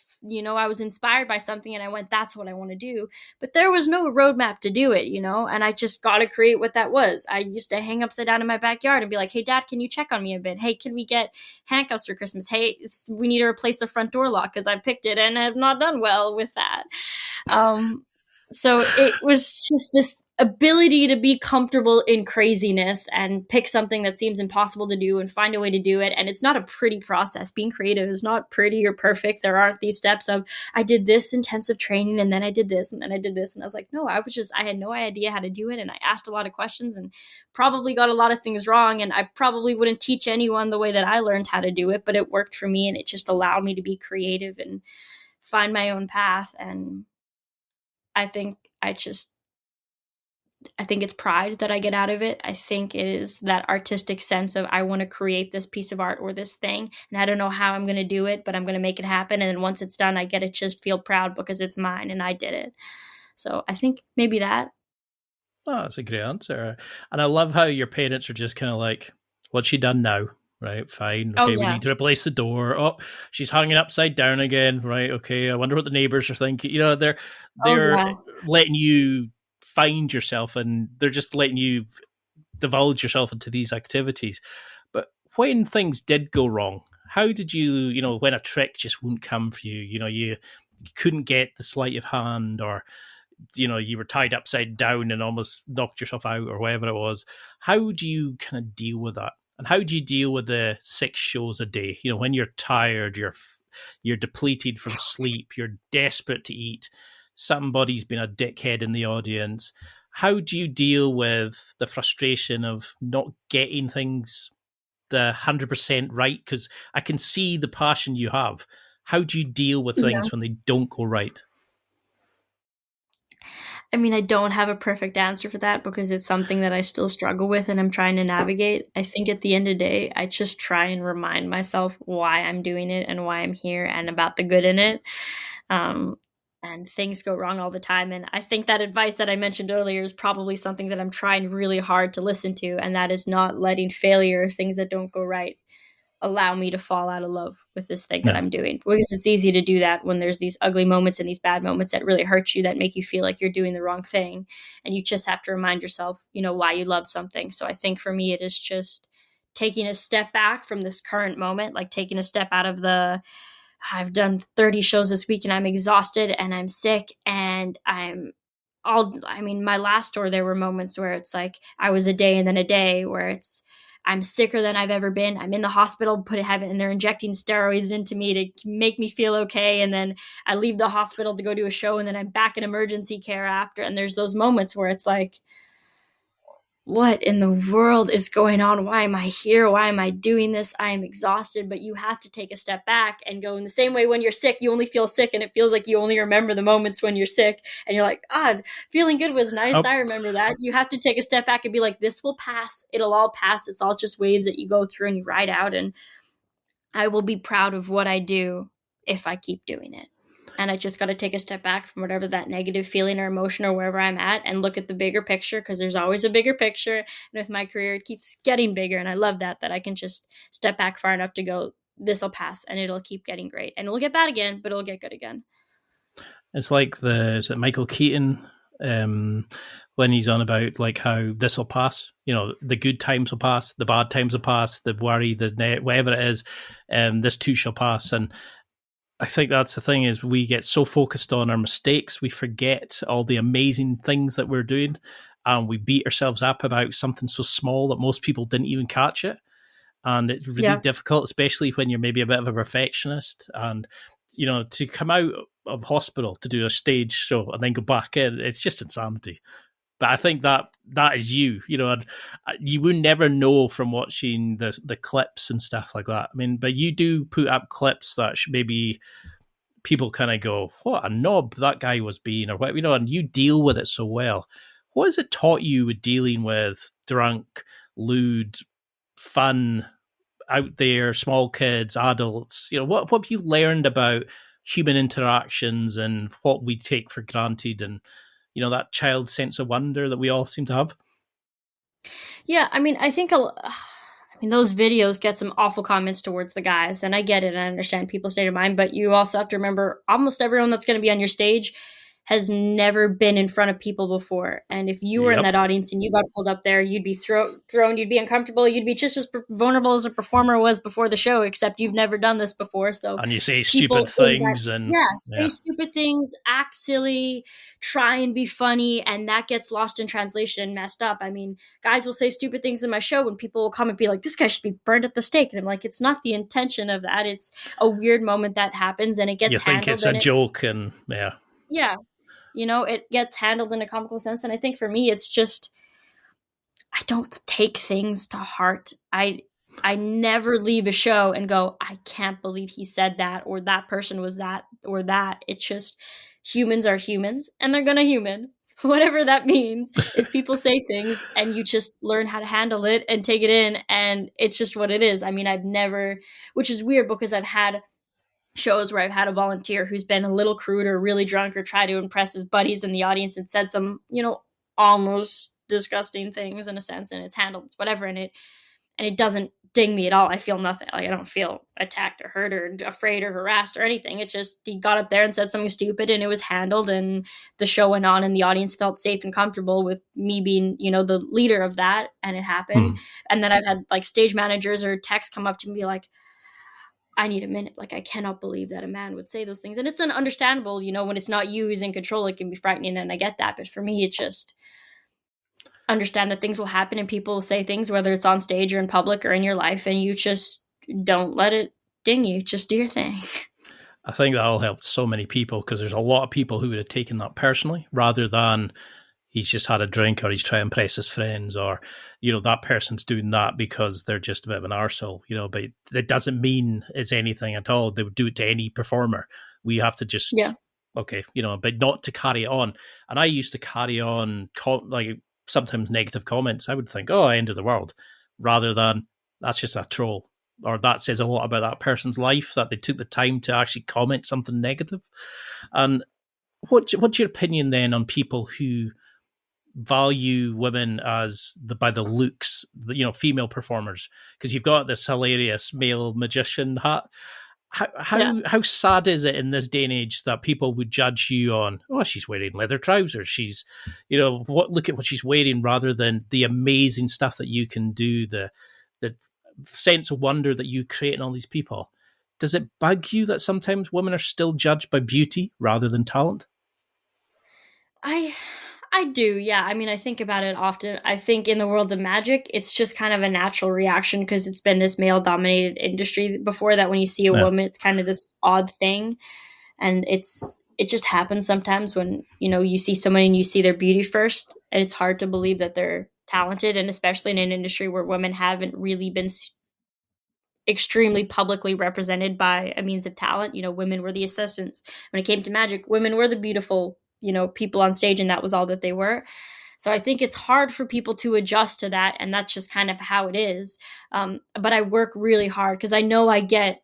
was inspired by something and I went, that's what I want to do. But there was no roadmap to do it, and I just got to create what that was. I used to hang upside down in my backyard and be like, hey, Dad, can you check on me a bit? Hey, can we get handcuffs for Christmas? Hey, we need to replace the front door lock because I picked it and I've not done well with that. Um, so it was just this ability to be comfortable in craziness and pick something that seems impossible to do and find a way to do it. And it's not a pretty process. Being creative is not pretty or perfect. There aren't these steps of, I did this intensive training and then I did this and then I did this. And I was like, no, I had no idea how to do it. And I asked a lot of questions and probably got a lot of things wrong. And I probably wouldn't teach anyone the way that I learned how to do it, but it worked for me. And it just allowed me to be creative and find my own path. And I think I think it's pride that I get out of it. I think it is that artistic sense of I want to create this piece of art or this thing, and I don't know how I'm going to do it, but I'm going to make it happen. And then once it's done, I get to just feel proud because it's mine and I did it. So I think maybe that. Oh, that's a great answer. And I love how your parents are just kind of like, what's she done now? Right, fine. Oh Okay, we yeah. need to replace the door. Oh, she's hanging upside down again. Right, okay. I wonder what the neighbors are thinking. Oh They're yeah. letting you find yourself, and they're just letting you divulge yourself into these activities. But when things did go wrong, how did when a trick just wouldn't come for you, you couldn't get the sleight of hand, or you were tied upside down and almost knocked yourself out or whatever it was. How do you kind of deal with that? And how do you deal with the 6 shows a day? When you're tired, you're depleted from sleep, you're desperate to eat, somebody's been a dickhead in the audience. How do you deal with the frustration of not getting things the 100% right? Because I can see the passion you have. How do you deal with Yeah. things when they don't go right? I mean, I don't have a perfect answer for that because it's something that I still struggle with and I'm trying to navigate. I think at the end of the day, I just try and remind myself why I'm doing it and why I'm here and about the good in it. Um, and things go wrong all the time. And I think that advice that I mentioned earlier is probably something that I'm trying really hard to listen to, and that is not letting failure, things that don't go right, allow me to fall out of love with this thing that Yeah. I'm doing. Because it's easy to do that when there's these ugly moments and these bad moments that really hurt you, that make you feel like you're doing the wrong thing. And you just have to remind yourself, why you love something. So I think for me, it is just taking a step back from this current moment, like taking a step out of I've done 30 shows this week and I'm exhausted and I'm sick and my last tour, there were moments where it's like I was a day and then a day where I'm sicker than I've ever been. I'm in the hospital, and they're injecting steroids into me to make me feel okay. And then I leave the hospital to go to a show, and then I'm back in emergency care after. And there's those moments where it's like, what in the world is going on? Why am I here? Why am I doing this? I am exhausted. But you have to take a step back and go, in the same way when you're sick, you only feel sick and it feels like you only remember the moments when you're sick and you're like, God, feeling good was nice. I remember that. You have to take a step back and be like, this will pass. It'll all pass. It's all just waves that you go through and you ride out. And I will be proud of what I do if I keep doing it. And I just got to take a step back from whatever that negative feeling or emotion or wherever I'm at and look at the bigger picture, because there's always a bigger picture. And with my career, it keeps getting bigger. And I love that I can just step back far enough to go, this will pass and it'll keep getting great. And it'll get bad again, but it'll get good again. It's like is it Michael Keaton when he's on about like how this will pass, the good times will pass, the bad times will pass, the worry, whatever it is, this too shall pass. And I think that's the thing, is we get so focused on our mistakes, we forget all the amazing things that we're doing, and we beat ourselves up about something so small that most people didn't even catch it. And it's really difficult, especially when you're maybe a bit of a perfectionist. And, to come out of hospital to do a stage show and then go back in, it's just insanity. But I think that is you, and you would never know from watching the clips and stuff like that. I mean, but you do put up clips that maybe people kind of go, what a knob that guy was being, or what, and you deal with it so well. What has it taught you with dealing with drunk, lewd, fun, out there, small kids, adults? What have you learned about human interactions and what we take for granted, and that child sense of wonder that we all seem to have? Yeah, I mean, I think those videos get some awful comments towards the guys, and I get it. I understand people's state of mind, but you also have to remember almost everyone that's going to be on your stage has never been in front of people before. And if you were in that audience and you got pulled up there, you'd be thrown, you'd be uncomfortable, you'd be just as vulnerable as a performer was before the show, except you've never done this before. So, and you say stupid things say stupid things, act silly, try and be funny, and that gets lost in translation and messed up. I mean, guys will say stupid things in my show and people will come and be like, this guy should be burned at the stake. And I'm like, it's not the intention of that. It's a weird moment that happens and it gets handled. You think it's a joke, and yeah. It gets handled in a comical sense. And I think for me, it's just, I don't take things to heart. I never leave a show and go, I can't believe he said that, or that person was that, or that. It's just, humans are humans and they're going to human. Whatever that means is people say things and you just learn how to handle it and take it in. And it's just what it is. I mean, I've never, which is weird because I've had shows where I've had a volunteer who's been a little crude or really drunk or try to impress his buddies in the audience and said some, almost disgusting things in a sense, and it's handled, it's whatever, and it doesn't ding me at all. I feel nothing. Like, I don't feel attacked or hurt or afraid or harassed or anything. It just, he got up there and said something stupid and it was handled and the show went on and the audience felt safe and comfortable with me being, the leader of that, and it happened. And then I've had like stage managers or techs come up to me and be like, I need a minute. Like, I cannot believe that a man would say those things. And it's an understandable, when it's not you who's in control, it can be frightening, and I get that. But for me, it's just understand that things will happen and people will say things, whether it's on stage or in public or in your life, and you just don't let it ding you. Just do your thing. I think that'll help so many people, because there's a lot of people who would have taken that personally, rather than he's just had a drink or he's trying to impress his friends, or, that person's doing that because they're just a bit of an arsehole, but it doesn't mean it's anything at all. They would do it to any performer. We have to just okay, but not to carry it on. And I used to carry on, like sometimes negative comments. I would think, oh, end of the world, rather than that's just a troll, or that says a lot about that person's life that they took the time to actually comment something negative. And what's your opinion then on people who value women as by the looks, female performers? Because you've got this hilarious male magician hat. How sad is it in this day and age that people would judge you on, oh, she's wearing leather trousers, she's, look at what she's wearing, rather than the amazing stuff that you can do, the sense of wonder that you create in all these people. Does it bug you that sometimes women are still judged by beauty rather than talent? I do, yeah. I mean, I think about it often. I think in the world of magic, it's just kind of a natural reaction because it's been this male-dominated industry before, that when you see a Yeah. woman, it's kind of this odd thing, and it just happens sometimes when you see someone and you see their beauty first, and it's hard to believe that they're talented, and especially in an industry where women haven't really been extremely publicly represented by a means of talent. Women were the assistants. When it came to magic, women were the beautiful, people on stage, and that was all that they were. So I think it's hard for people to adjust to that, and that's just kind of how it is. But I work really hard because I know I get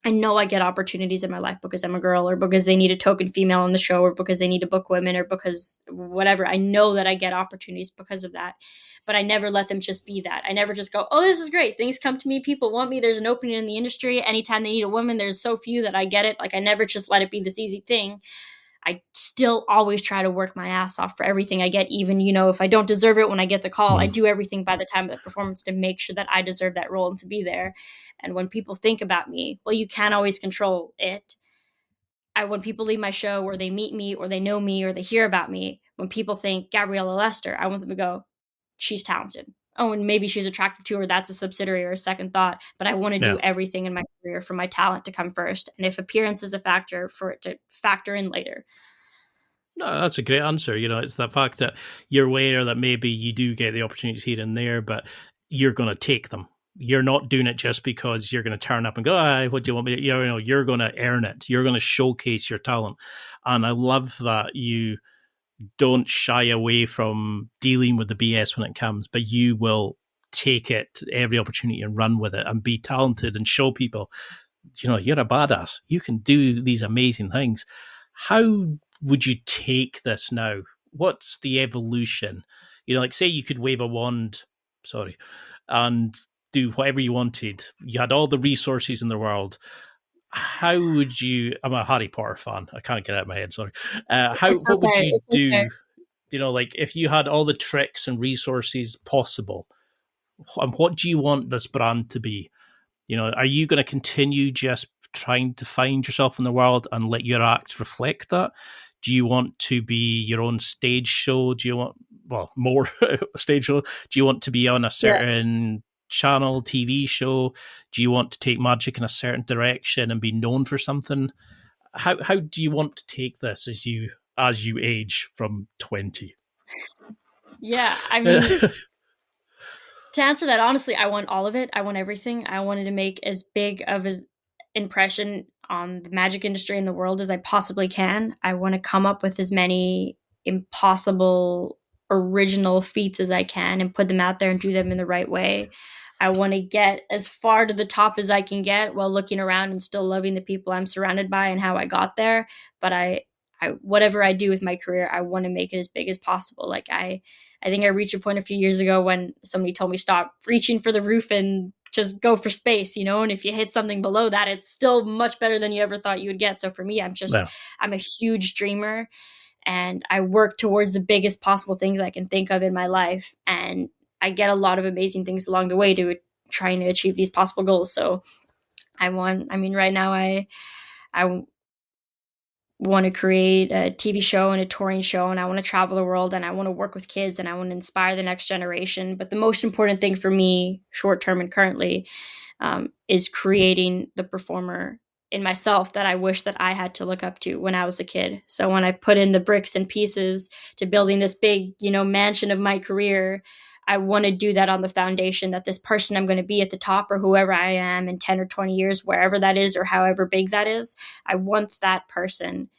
opportunities in my life because I'm a girl, or because they need a token female on the show, or because they need to book women, or because whatever. I know that I get opportunities because of that, but I never let them just be that. I never just go, oh, this is great, things come to me, people want me, there's an opening in the industry, anytime they need a woman, there's so few that I get it. Like, I never just let it be this easy thing. I still always try to work my ass off for everything I get, even, if I don't deserve it when I get the call. I do everything by the time of the performance to make sure that I deserve that role and to be there. And when people think about me, well, you can't always control it. When people leave my show, or they meet me, or they know me, or they hear about me, when people think Gabriella Lester, I want them to go, she's talented. Oh, and maybe she's attractive too, or that's a subsidiary or a second thought. But I want to do everything in my career for my talent to come first. And if appearance is a factor, for it to factor in later. No, that's a great answer. It's the fact that you're aware that maybe you do get the opportunities here and there, but you're going to take them. You're not doing it just because you're going to turn up and go, what do you want me to, you're going to earn it. You're going to showcase your talent. And I love that you don't shy away from dealing with the BS when it comes, but you will take it every opportunity and run with it and be talented and show people, you're a badass. You can do these amazing things. How would you take this now? What's the evolution? Like, say you could wave a wand, and do whatever you wanted. You had all the resources in the world. How would you? I'm a Harry Potter fan. I can't get it out of my head. Sorry. What would you do? Okay. Like, if you had all the tricks and resources possible, and what do you want this brand to be? Are you going to continue just trying to find yourself in the world and let your act reflect that? Do you want to be your own stage show? Do you want, more stage show? Do you want to be on a certain channel, TV show? Do you want to take magic in a certain direction and be known for something? How do you want to take this as you age from 20? Yeah, I mean, to answer that honestly, I want all of it. I want everything. I wanted to make as big of an impression on the magic industry in the world as I possibly can. I want to come up with as many impossible original feats as I can and put them out there and do them in the right way. I want to get as far to the top as I can get while looking around and still loving the people I'm surrounded by and how I got there. But I whatever I do with my career, I want to make it as big as possible. Like, I think I reached a point a few years ago when somebody told me, stop reaching for the roof and just go for space, and if you hit something below that, it's still much better than you ever thought you would get. So for me, I'm a huge dreamer, and I work towards the biggest possible things I can think of in my life. And I get a lot of amazing things along the way to trying to achieve these possible goals. So right now I want to create a TV show and a touring show, and I want to travel the world, and I want to work with kids, and I want to inspire the next generation. But the most important thing for me, short term and currently, is creating the performer in myself that I wish that I had to look up to when I was a kid. So when I put in the bricks and pieces to building this big, mansion of my career, I want to do that on the foundation that this person I'm going to be at the top, or whoever I am in 10 or 20 years, wherever that is, or however big that is, I want that person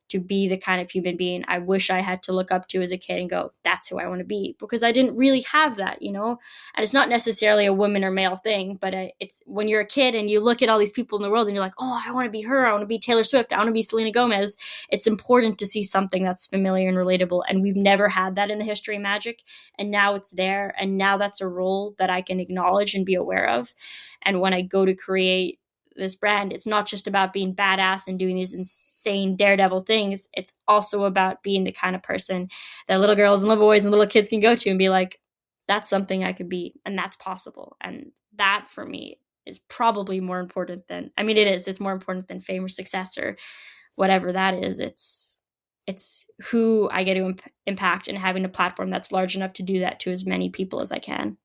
to be the kind of human being I wish I had to look up to as a kid and go, that's who I want to be, because I didn't really have that, you know? And it's not necessarily a woman or male thing, but it's when you're a kid and you look at all these people in the world and you're like, oh, I want to be her. I want to be Taylor Swift. I want to be Selena Gomez. It's important to see something that's familiar and relatable. And we've never had that in the history of magic. And now it's there. And now that's a role that I can acknowledge and be aware of. And when I go to create this brand, it's not just about being badass and doing these insane daredevil things. It's also about being the kind of person that little girls and little boys and little kids can go to and be like, that's something I could be, and that's possible. And that for me is probably more important than, I mean, it's more important than fame or success or whatever that is. It's who I get to impact, and having a platform that's large enough to do that to as many people as I can.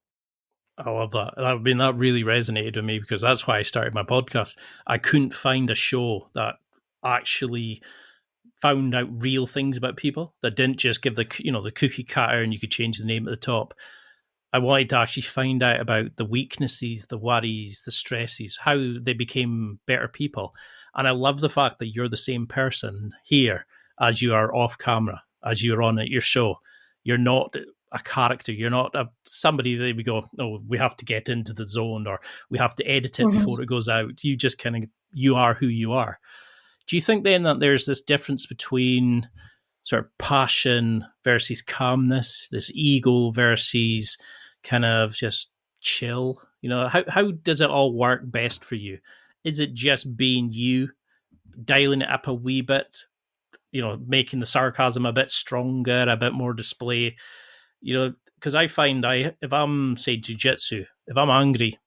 I love that. I mean, that really resonated with me, because that's why I started my podcast. I couldn't find a show that actually found out real things about people, that didn't just give the cookie cutter and you could change the name at the top. I wanted to actually find out about the weaknesses, the worries, the stresses, how they became better people. And I love the fact that you're the same person here as you are off camera, as you're on at your show. You're not a character. You're not somebody that we go, oh, we have to get into the zone, or we have to edit it before it goes out. You just you are who you are. Do you think then that there's this difference between sort of passion versus calmness, this ego versus kind of just chill? How does it all work best for you? Is it just being you, dialing it up a wee bit, making the sarcasm a bit stronger, a bit more display? Because I find if I'm, say, jiu-jitsu, if I'm angry,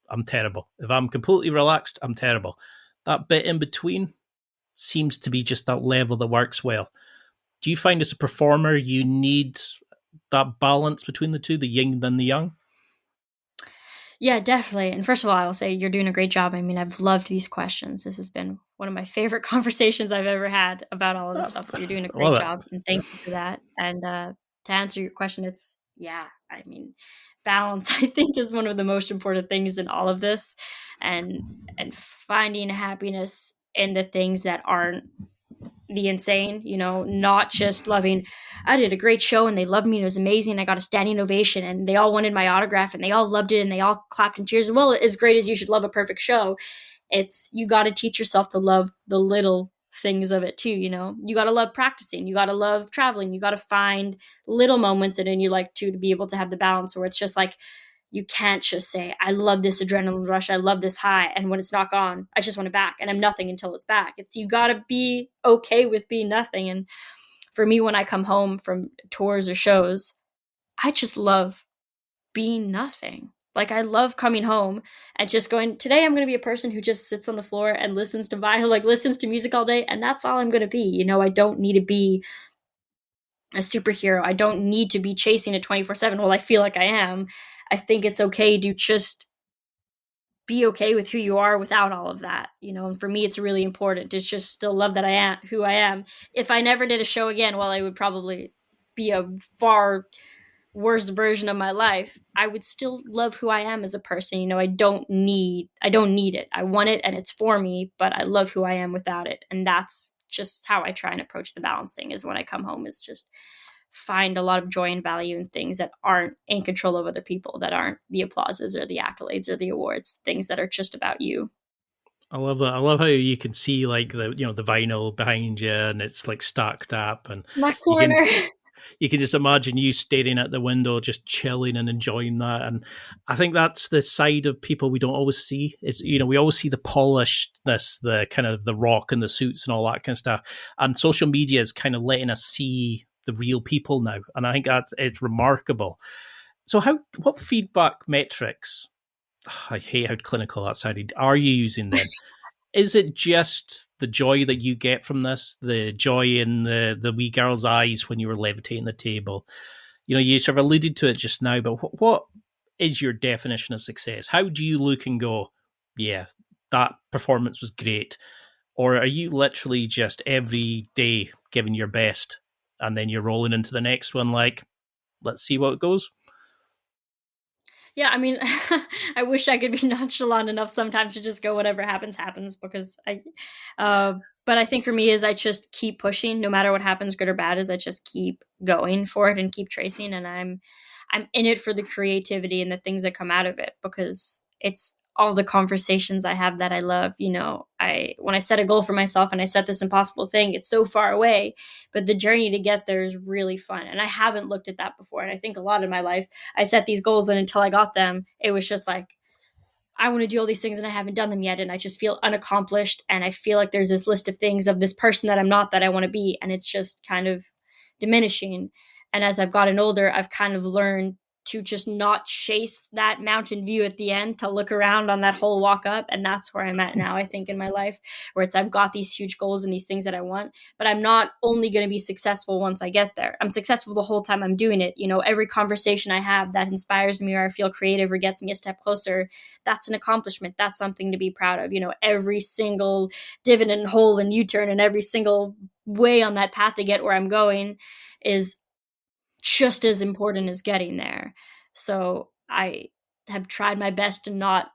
I'm terrible. If I'm completely relaxed, I'm terrible. That bit in between seems to be just that level that works well. Do you find as a performer you need that balance between the two, the yin and the yang? Yeah, definitely. And first of all, I will say you're doing a great job. I mean, I've loved these questions. This has been one of my favorite conversations I've ever had about all of this stuff. So you're doing a great job, and thank you for that. And to answer your question, I mean, balance, I think, is one of the most important things in all of this, and finding happiness in the things that aren't the insane, not just loving, I did a great show and they loved me and it was amazing. I got a standing ovation and they all wanted my autograph and they all loved it and they all clapped in tears. Well, as great as you should love a perfect show, you got to teach yourself to love the little things of it too. You got to love practicing. You got to love traveling. You got to find little moments in you like to be able to have the balance where it's just like, you can't just say, I love this adrenaline rush. I love this high. And when it's not gone, I just want it back. And I'm nothing until it's back. You got to be okay with being nothing. And for me, when I come home from tours or shows, I just love being nothing. Like, I love coming home and just going, today I'm going to be a person who just sits on the floor and listens to vinyl, like listens to music all day. And that's all I'm going to be. I don't need to be a superhero. I don't need to be chasing it 24/7. Well, I feel like I am. I think it's okay to just be okay with who you are without all of that, and for me, it's really important to just still love that I am who I am. If I never did a show again, well, I would probably be a far worse version of my life. I would still love who I am as a person. I don't need it. I want it and it's for me, but I love who I am without it. And that's just how I try and approach the balancing, is when I come home, is just find a lot of joy and value in things that aren't in control of other people, that aren't the applauses or the accolades or the awards, things that are just about you. I love that. I love how you can see like the vinyl behind you and it's like stacked up, and my corner. You can just imagine you staring at the window, just chilling and enjoying that. And I think that's the side of people we don't always see. It's, we always see the polishedness, the kind of the rock and the suits and all that kind of stuff. And social media is kind of letting us see the real people now. And I think it's remarkable. So what feedback metrics, I hate how clinical that sounded, are you using then? Is it just the joy that you get from this, the joy in the wee girl's eyes when you were levitating the table? You sort of alluded to it just now, but what is your definition of success? How do you look and go, yeah, that performance was great? Or are you literally just every day giving your best and then you're rolling into the next one like, let's see what goes? Yeah, I mean, I wish I could be nonchalant enough sometimes to just go, whatever happens, happens, because but But I think for me is I just keep pushing no matter what happens, good or bad, is I just keep going for it and keep tracing. And I'm in it for the creativity and the things that come out of it, because it's all the conversations I have that I love. When I set a goal for myself and I set this impossible thing, it's so far away, but the journey to get there is really fun. And I haven't looked at that before. And I think a lot of my life, I set these goals, and until I got them, it was just like, I want to do all these things and I haven't done them yet. And I just feel unaccomplished. And I feel like there's this list of things of this person that I'm not, that I want to be. And it's just kind of diminishing. And as I've gotten older, I've kind of learned to just not chase that mountain view at the end, to look around on that whole walk up. And that's where I'm at now, I think, in my life, where it's, I've got these huge goals and these things that I want, but I'm not only going to be successful once I get there. I'm successful the whole time I'm doing it. Every conversation I have that inspires me, or I feel creative or gets me a step closer, that's an accomplishment. That's something to be proud of. Every single divot and hole and U-turn and every single way on that path to get where I'm going is just as important as getting there. So I have tried my best to not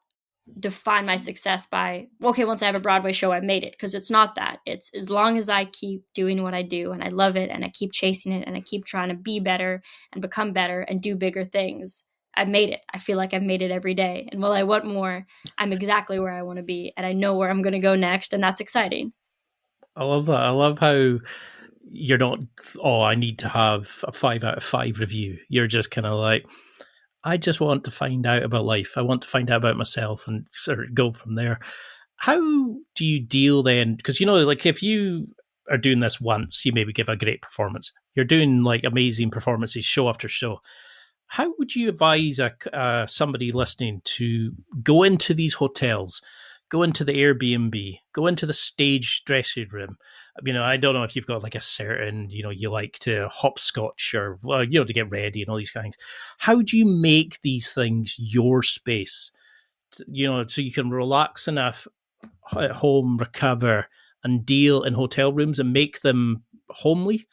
define my success by, okay, once I have a Broadway show, I've made it, because it's not that. It's as long as I keep doing what I do and I love it and I keep chasing it and I keep trying to be better and become better and do bigger things, I've made it. I feel like I've made it every day. And while I want more, I'm exactly where I want to be, and I know where I'm going to go next, and that's exciting. I love that. I love how you're not, oh, I need to have a 5 out of 5 review. You're just kind of like, I just want to find out about life. I want to find out about myself and sort of go from there. How do you deal then? Because, like if you are doing this once, you maybe give a great performance. You're doing like amazing performances show after show. How would you advise somebody listening to go into these hotels, go into the Airbnb, go into the stage dressing room? I don't know if you've got like a certain, you like to hopscotch or, to get ready and all these things. How do you make these things your space, so you can relax enough at home, recover, and deal in hotel rooms and make them homely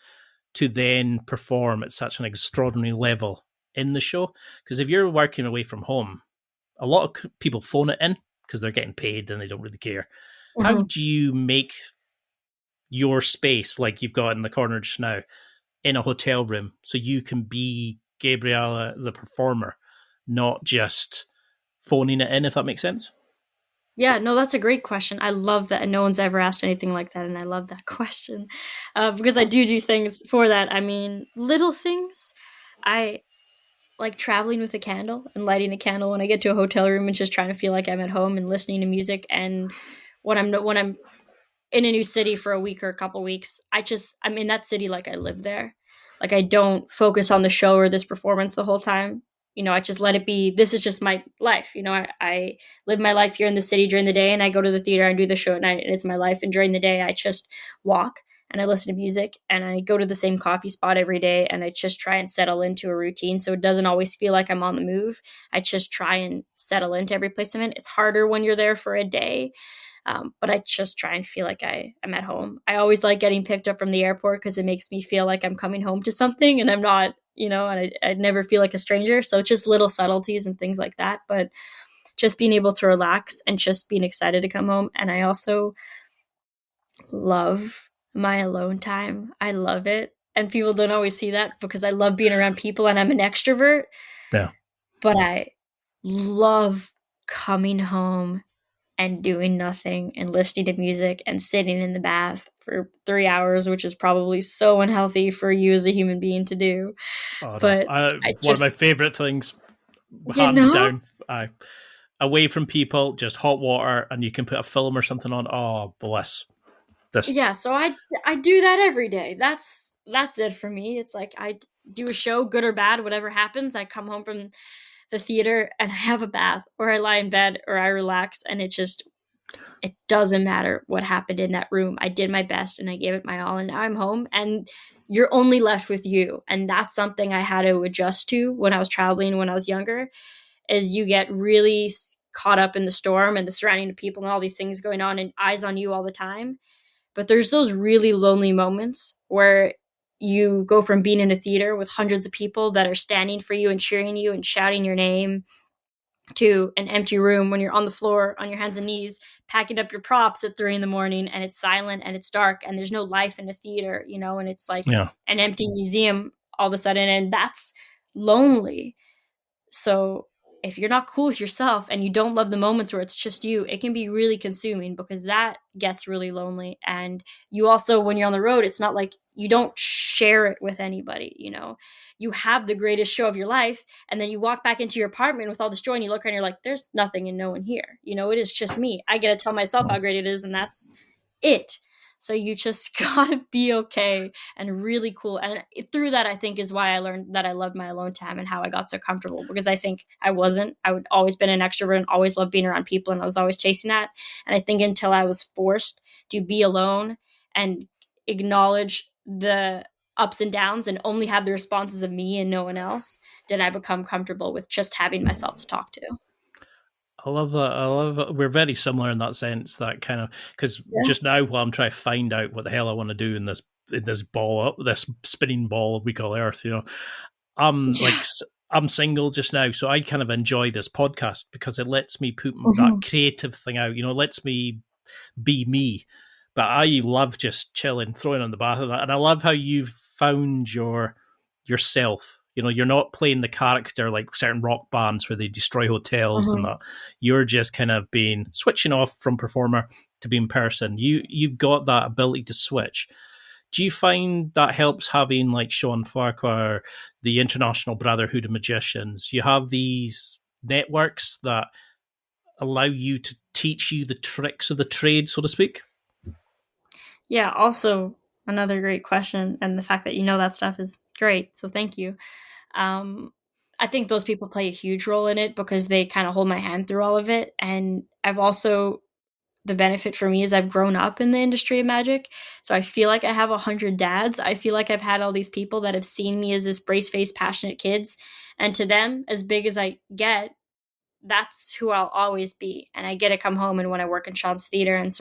to then perform at such an extraordinary level in the show? Because if you're working away from home, a lot of people phone it in because they're getting paid and they don't really care. Mm-hmm. How do you make your space, like you've got in the corner just now, in a hotel room, so you can be Gabriella the performer, not just phoning it in, if that makes sense? Yeah, no, that's a great question. I love that. And no one's ever asked anything like that. And I love that question because I do things for that. I mean, little things. I like traveling with a candle and lighting a candle when I get to a hotel room and just trying to feel like I'm at home and listening to music. And when I'm in a new city for a week or a couple weeks, I'm in that city like I live there. Like I don't focus on the show or this performance the whole time. I just let it be. This is just my life. I live my life here in the city during the day, and I go to the theater and do the show at night, and it's my life. And during the day, I just walk and I listen to music, and I go to the same coffee spot every day, and I just try and settle into a routine so it doesn't always feel like I'm on the move. I just try and settle into every place I'm in. It's harder when you're there for a day. But I just try and feel like I'm at home. I always like getting picked up from the airport because it makes me feel like I'm coming home to something and I'm not, and I never feel like a stranger. So just little subtleties and things like that. But just being able to relax and just being excited to come home. And I also love my alone time. I love it. And people don't always see that because I love being around people and I'm an extrovert. Yeah. But I love coming home and doing nothing and listening to music and sitting in the bath for 3 hours, which is probably so unhealthy for you as a human being to do. Oh, no. But one of my favorite things, hands down. Away from people, just hot water, and you can put a film or something on. Oh, bliss. Yeah, so I do that every day. That's it for me. It's like I do a show, good or bad, whatever happens. I come home from the theater and I have a bath, or I lie in bed, or I relax, and it doesn't matter what happened in that room. I did my best and I gave it my all, and now I'm home and you're only left with you. And that's something I had to adjust to when I was traveling when I was younger, is you get really caught up in the storm and the surrounding of people and all these things going on and eyes on you all the time. But there's those really lonely moments where you go from being in a theater with hundreds of people that are standing for you and cheering you and shouting your name to an empty room when you're on the floor on your hands and knees packing up your props at 3 a.m, and it's silent and it's dark and there's no life in the theater, and it's like Yeah. an empty museum all of a sudden, and that's lonely. So if you're not cool with yourself and you don't love the moments where it's just you, it can be really consuming, because that gets really lonely. And you also, when you're on the road, it's not like you don't share it with anybody. You have the greatest show of your life, and then you walk back into your apartment with all this joy and you look around and you're like, there's nothing and no one here. It is just me. I get to tell myself how great it is, and that's it. So you just gotta be okay and really cool. And through that, I think, is why I learned that I loved my alone time and how I got so comfortable, because I think I wasn't. I would always been an extrovert and always loved being around people, and I was always chasing that. And I think until I was forced to be alone and acknowledge the ups and downs and only have the responses of me and no one else, did I become comfortable with just having myself to talk to. I love that. I love that. We're very similar in that sense. That kind of, because just now, while I'm trying to find out what the hell I want to do in this ball, this spinning ball we call Earth, I'm single just now, so I kind of enjoy this podcast because it lets me put that creative thing out. Lets me be me. But I love just chilling, throwing on the bath of that, and I love how you've found yourself. You're not playing the character like certain rock bands where they destroy hotels and that. You're just kind of switching off from performer to being person. You've got that ability to switch. Do you find that helps having like Sean Farquhar, the International Brotherhood of Magicians? You have these networks that allow you to teach you the tricks of the trade, so to speak? Yeah, also another great question. And the fact that that stuff is great. So thank you. I think those people play a huge role in it because they kind of hold my hand through all of it. And the benefit for me is I've grown up in the industry of magic. So I feel like I have 100 dads. I feel like I've had all these people that have seen me as this brace-faced, passionate kids. And to them, as big as I get, that's who I'll always be. And I get to come home, and when I work in Sean's theater and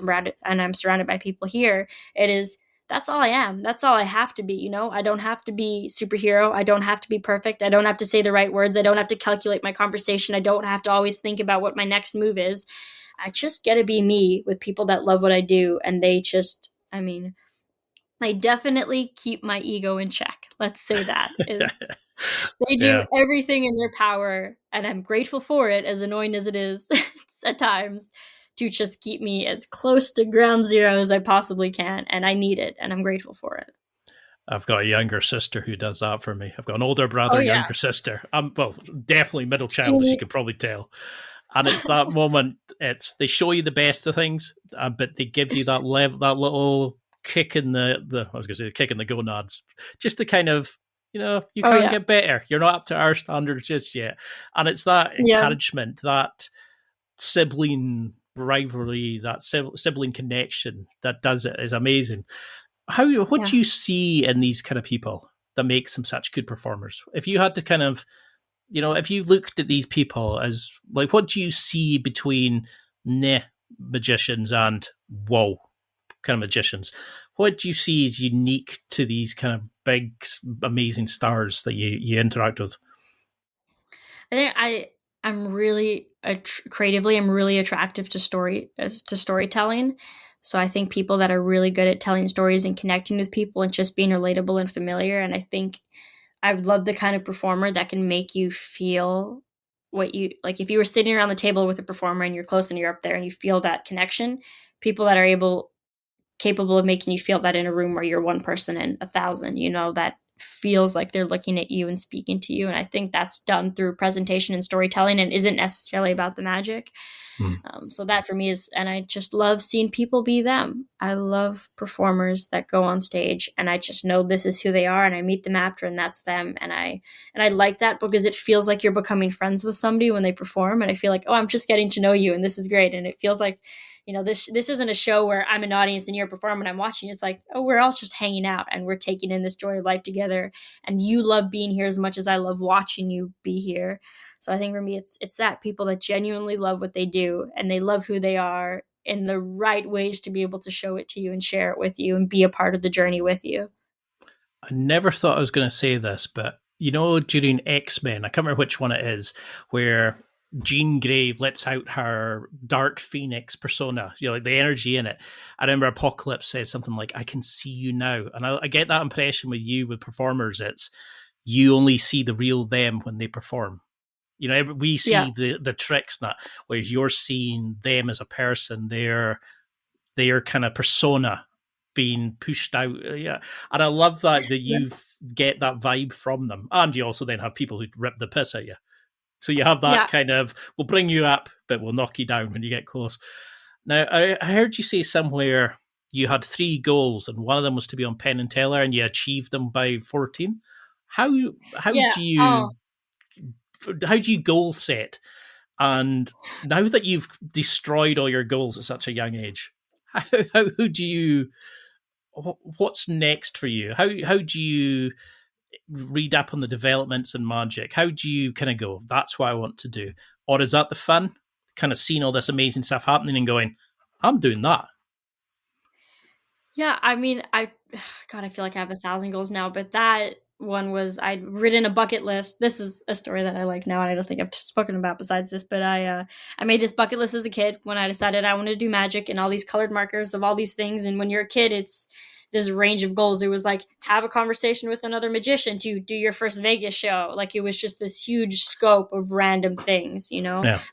I'm surrounded by people here, that's all I am. That's all I have to be. I don't have to be superhero. I don't have to be perfect. I don't have to say the right words. I don't have to calculate my conversation. I don't have to always think about what my next move is. I just get to be me with people that love what I do. And they definitely keep my ego in check. Let's say that is. They do everything in their power, and I'm grateful for it, as annoying as it is at times, to just keep me as close to ground zero as I possibly can. And I need it, and I'm grateful for it. I've got a younger sister who does that for me. I've got an older brother, younger sister. I'm definitely middle child, as you can probably tell. And it's that moment. They show you the best of things, but they give you that little kick in the kick in the gonads, just to kind of, you can't get better. You're not up to our standards just yet. And it's that encouragement, that sibling rivalry, that sibling connection that does it is amazing. What do you see in these kind of people that makes them such good performers? If you had to kind of, if you looked at these people as like, what do you see between magicians and whoa kind of magicians? What do you see as unique to these kind of big, amazing stars that you interact with? I think I'm really creatively, I'm really attractive to storytelling. So I think people that are really good at telling stories and connecting with people and just being relatable and familiar. And I think I would love the kind of performer that can make you feel what you like. If you were sitting around the table with a performer and you're close and you're up there and you feel that connection, people that are capable of making you feel that in a room where you're one person in 1,000, that feels like they're looking at you and speaking to you. And I think that's done through presentation and storytelling and isn't necessarily about the magic. So that for me and I just love seeing people be them. I love performers that go on stage and I just know this is who they are, and I meet them after and that's them. And I like that because it feels like you're becoming friends with somebody when they perform. And I feel like, oh, I'm just getting to know you and this is great. And it feels like, this isn't a show where I'm an audience and you're a performer and I'm watching. It's like, oh, we're all just hanging out and we're taking in this joy of life together. And you love being here as much as I love watching you be here. So I think for me, it's that people that genuinely love what they do and they love who they are in the right ways to be able to show it to you and share it with you and be a part of the journey with you. I never thought I was going to say this, but during X-Men, I can't remember which one it is, where Jean Grey lets out her Dark Phoenix persona, like the energy in it. I remember Apocalypse says something like, I can see you now. And I get that impression with you, with performers. It's you only see the real them when they perform. We see the tricks in that, whereas you're seeing them as a person, their kind of persona being pushed out. Yeah. And I love that you get that vibe from them. And you also then have people who rip the piss at you. So you have that kind of, we'll bring you up, but we'll knock you down when you get close. Now, I heard you say somewhere you had 3 goals, and one of them was to be on Penn and Teller, and you achieved them by 14. How do you goal set? And now that you've destroyed all your goals at such a young age, how do you? What's next for you? How do you read up on the developments and magic? How do you kind of go, that's what I want to do? Or is that the fun? Kind of seeing all this amazing stuff happening and going, I'm doing that. Yeah, I mean, I feel like I have 1,000 goals now, but that one was, I'd written a bucket list. This is a story that I like now, and I don't think I've spoken about besides this, but I made this bucket list as a kid when I decided I wanted to do magic and all these colored markers of all these things. And when you're a kid, it's this range of goals. It was like, have a conversation with another magician to do your first Vegas show. Like, it was just this huge scope of random things,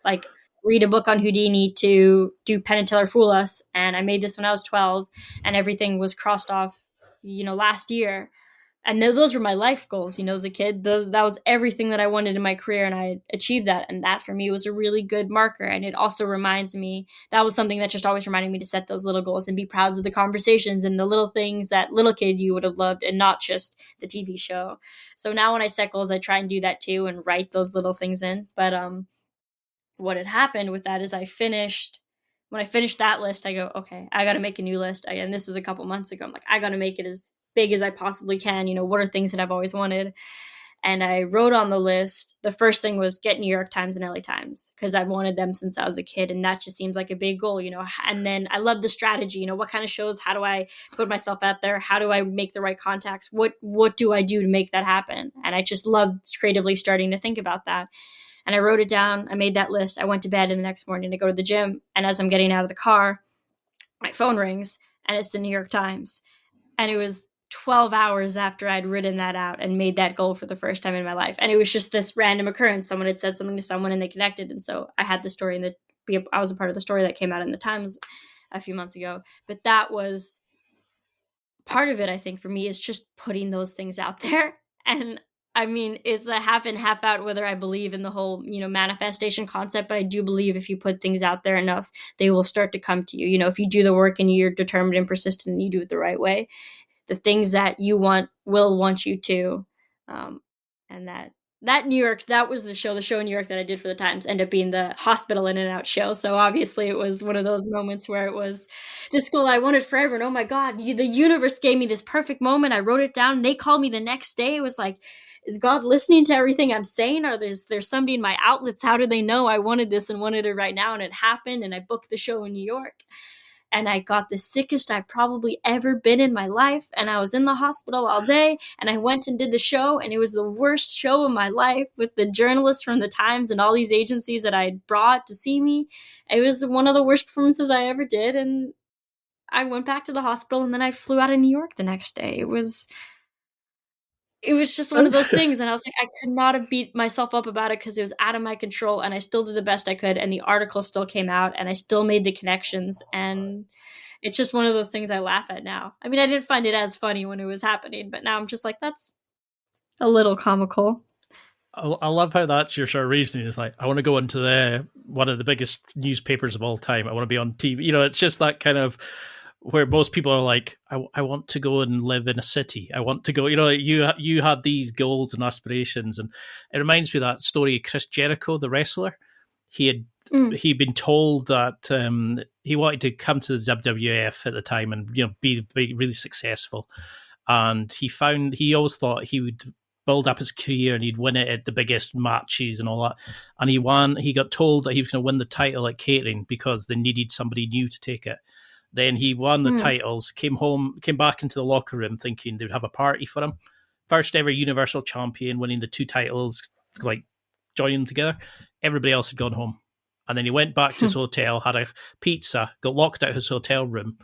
like read a book on Houdini to do Penn and Teller Fool Us. And I made this when I was 12, and everything was crossed off, last year. And those were my life goals, as a kid. That was everything that I wanted in my career, and I achieved that. And that for me was a really good marker. And it also reminds me, that was something that just always reminded me to set those little goals and be proud of the conversations and the little things that little kid you would have loved, and not just the TV show. So now when I set goals, I try and do that too and write those little things in. But what had happened with that is when I finished that list, I go, okay, I got to make a new list. And this was a couple months ago. I'm like, I got to make it as big as I possibly can. What are things that I've always wanted? And I wrote on the list, the first thing was get New York Times and LA Times, because I've wanted them since I was a kid. And that just seems like a big goal, And then I love the strategy, what kind of shows, how do I put myself out there? How do I make the right contacts? What do I do to make that happen? And I just loved creatively starting to think about that. And I wrote it down. I made that list. I went to bed, and the next morning to go to the gym. And as I'm getting out of the car, my phone rings, and it's the New York Times. And it was 12 hours after I'd written that out and made that goal for the first time in my life. And it was just this random occurrence. Someone had said something to someone and they connected. And so I had the story, I was a part of the story that came out in the Times a few months ago. But that was part of it, I think, for me, is just putting those things out there. And I mean, it's a half in, half out whether I believe in the whole, manifestation concept, but I do believe if you put things out there enough, they will start to come to you. If you do the work and you're determined and persistent and you do it the right way, the things that you want will want you to. And that New York, that was the show in New York that I did for the Times, ended up being the hospital in and out show. So obviously it was one of those moments where it was the school I wanted forever. And oh my God, the universe gave me this perfect moment. I wrote it down. They called me the next day. It was like, is God listening to everything I'm saying? Or there's somebody in my outlets? How do they know I wanted this and wanted it right now? And it happened. And I booked the show in New York. And I got the sickest I've probably ever been in my life. And I was in the hospital all day. And I went and did the show. And it was the worst show of my life, with the journalists from the Times and all these agencies that I brought to see me. It was one of the worst performances I ever did. And I went back to the hospital, and then I flew out of New York the next day. It was just one of those things. And I was like, I could not have beat myself up about it, because it was out of my control, and I still did the best I could. And the article still came out, and I still made the connections. And it's just one of those things I laugh at now. I mean, I didn't find it as funny when it was happening, but now I'm just like, that's a little comical. I love how that's your sort of reasoning. It's like, I want to go into one of the biggest newspapers of all time. I want to be on TV. It's just that kind of, where most people are like, I want to go and live in a city. I want to go, you had these goals and aspirations. And it reminds me of that story of Chris Jericho, the wrestler. He'd been told that he wanted to come to the WWF at the time and, be really successful. And he always thought he would build up his career and he'd win it at the biggest matches and all that. And he got told that he was going to win the title at catering because they needed somebody new to take it. Then he won the titles, came back into the locker room thinking they'd have a party for him. First ever Universal Champion, winning the 2 titles, like joining them together. Everybody else had gone home. And then he went back to his hotel, had a pizza, got locked out of his hotel room,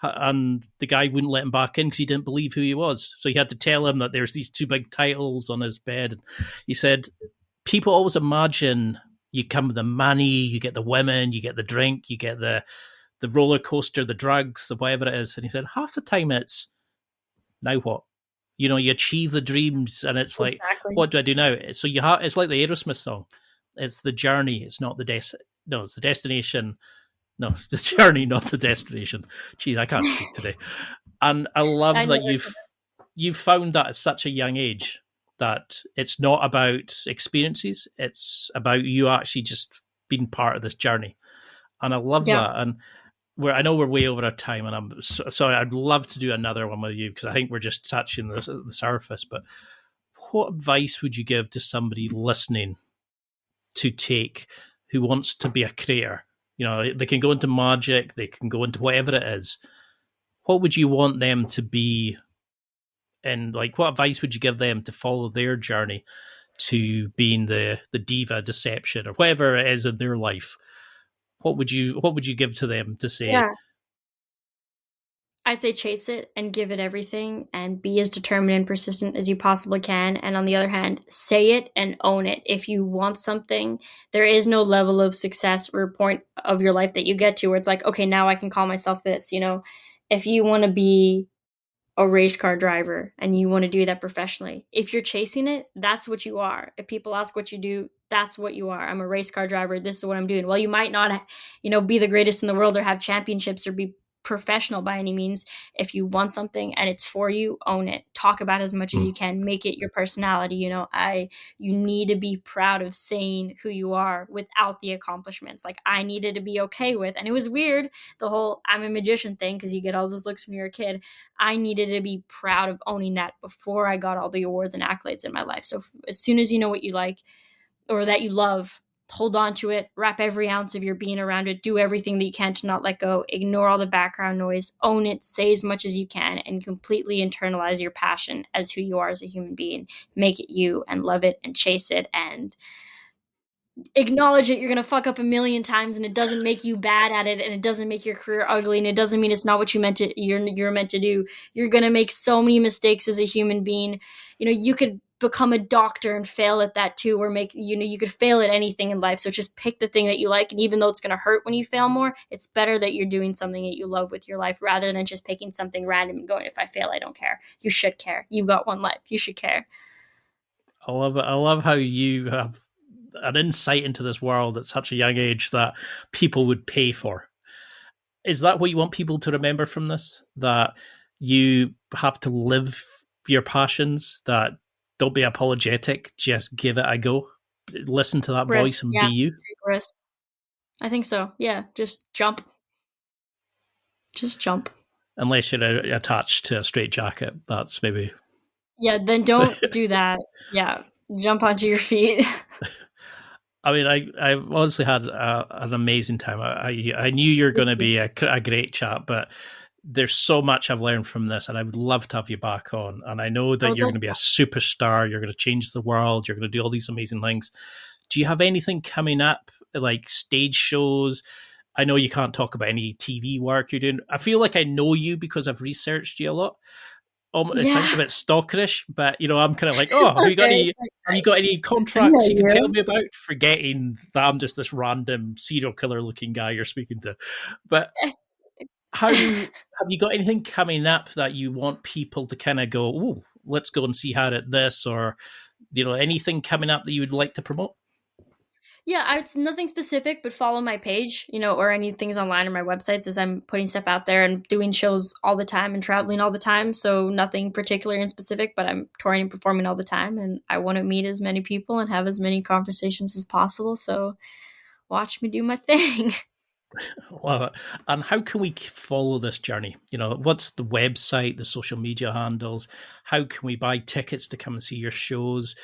and the guy wouldn't let him back in because he didn't believe who he was. So he had to tell him that there's these 2 big titles on his bed. And he said, people always imagine you come with the money, you get the women, you get the drink, you get the roller coaster, the drugs, the whatever it is. And he said, half the time it's, now what? You achieve the dreams, and it's like, Exactly. what do I do now? So it's like the Aerosmith song. It's the journey. It's not the no, it's the destination. No, it's the journey, not the destination. Jeez, I can't speak today. And I love that you've found that at such a young age, that it's not about experiences. It's about you actually just being part of this journey. And I love that. And I know we're way over our time, and I'm sorry. I'd love to do another one with you because I think we're just touching the surface. But what advice would you give to somebody listening to take who wants to be a creator? They can go into magic, they can go into whatever it is. What would you want them to be? And what advice would you give them to follow their journey to being the diva deception or whatever it is in their life? What would you give to them to say? Yeah. I'd say chase it and give it everything and be as determined and persistent as you possibly can. And on the other hand, say it and own it. If you want something, there is no level of success or point of your life that you get to where it's like, okay, now I can call myself this. If you want to be a race car driver and you want to do that professionally, if you're chasing it, that's what you are. If people ask what you do, that's what you are. I'm a race car driver. This is what I'm doing. Well, you might not, be the greatest in the world or have championships or be professional by any means. If you want something and it's for you, own it. Talk about it as much as you can. Make it your personality. You need to be proud of saying who you are without the accomplishments. I needed to be okay with, and it was weird, the whole I'm a magician thing, because you get all those looks when you're a kid. I needed to be proud of owning that before I got all the awards and accolades in my life. So as soon as you know what you like or that you love, hold on to it, wrap every ounce of your being around it, do everything that you can to not let go, ignore all the background noise, own it, say as much as you can, and completely internalize your passion as who you are as a human being. Make it you and love it and chase it and acknowledge it. You're going to fuck up a million times, and it doesn't make you bad at it, and it doesn't make your career ugly, and it doesn't mean it's not what you're meant to do. You're going to make so many mistakes as a human being. You could become a doctor and fail at that too, or you could fail at anything in life. So just pick the thing that you like, and even though it's going to hurt when you fail more, it's better that you're doing something that you love with your life rather than just picking something random and going, if I fail, I don't care. You should care. You've got one life. You should care. I love it. I love how you have an insight into this world at such a young age that people would pay for. Is that what you want people to remember from this? That you have to live your passions, that don't be apologetic, just give it a go. Listen to that voice and be you. I think so. Yeah, just jump. Just jump. Unless you're attached to a straitjacket, that's maybe... Yeah, then don't do that. Yeah, jump onto your feet. I mean, I've honestly had an amazing time. I knew you're going to be a great chat, but there's so much I've learned from this, and I would love to have you back on. And I know that you're going to be a superstar. You're going to change the world. You're going to do all these amazing things. Do you have anything coming up, like stage shows? I know you can't talk about any TV work you're doing. I feel like I know you because I've researched you a lot. It sounds a bit stalkerish, but I'm kind of like, have you got any contracts you can tell me about? Forgetting that I'm just this random serial killer looking guy you're speaking to. But have you got anything coming up that you want people to kind of go, oh, let's go and see how at this, or anything coming up that you would like to promote? Yeah, it's nothing specific, but follow my page, or any things online or my websites, as I'm putting stuff out there and doing shows all the time and traveling all the time. So nothing particular and specific, but I'm touring and performing all the time, and I want to meet as many people and have as many conversations as possible. So watch me do my thing. Love it. And how can we follow this journey? What's the website, the social media handles? How can we buy tickets to come and see your shows?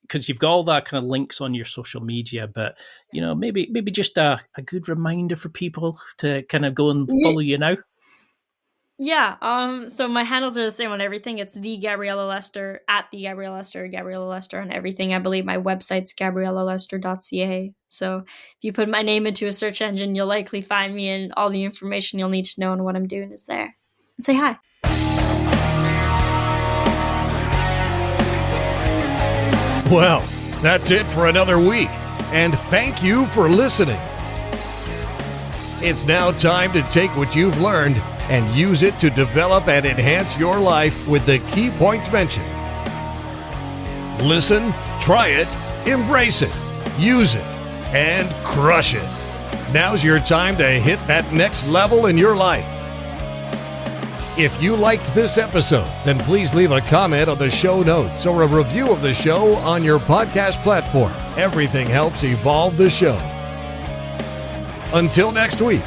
Because you've got all that kind of links on your social media, but maybe just a good reminder for people to kind of go and follow you now. Yeah. So my handles are the same on everything. It's the Gabriella Lester at the Gabriella Lester, Gabriella Lester on everything. I believe my website's gabriellalester.ca. So if you put my name into a search engine, you'll likely find me, and all the information you'll need to know and what I'm doing is there. And say hi. Well, that's it for another week, and thank you for listening. It's now time to take what you've learned and use it to develop and enhance your life with the key points mentioned. Listen, try it, embrace it, use it, and crush it. Now's your time to hit that next level in your life. If you liked this episode, then please leave a comment on the show notes or a review of the show on your podcast platform. Everything helps evolve the show. Until next week,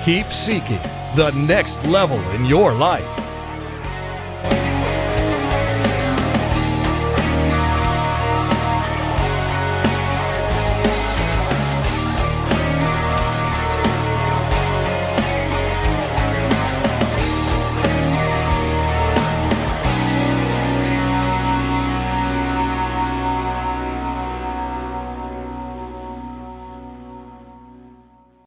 keep seeking the next level in your life.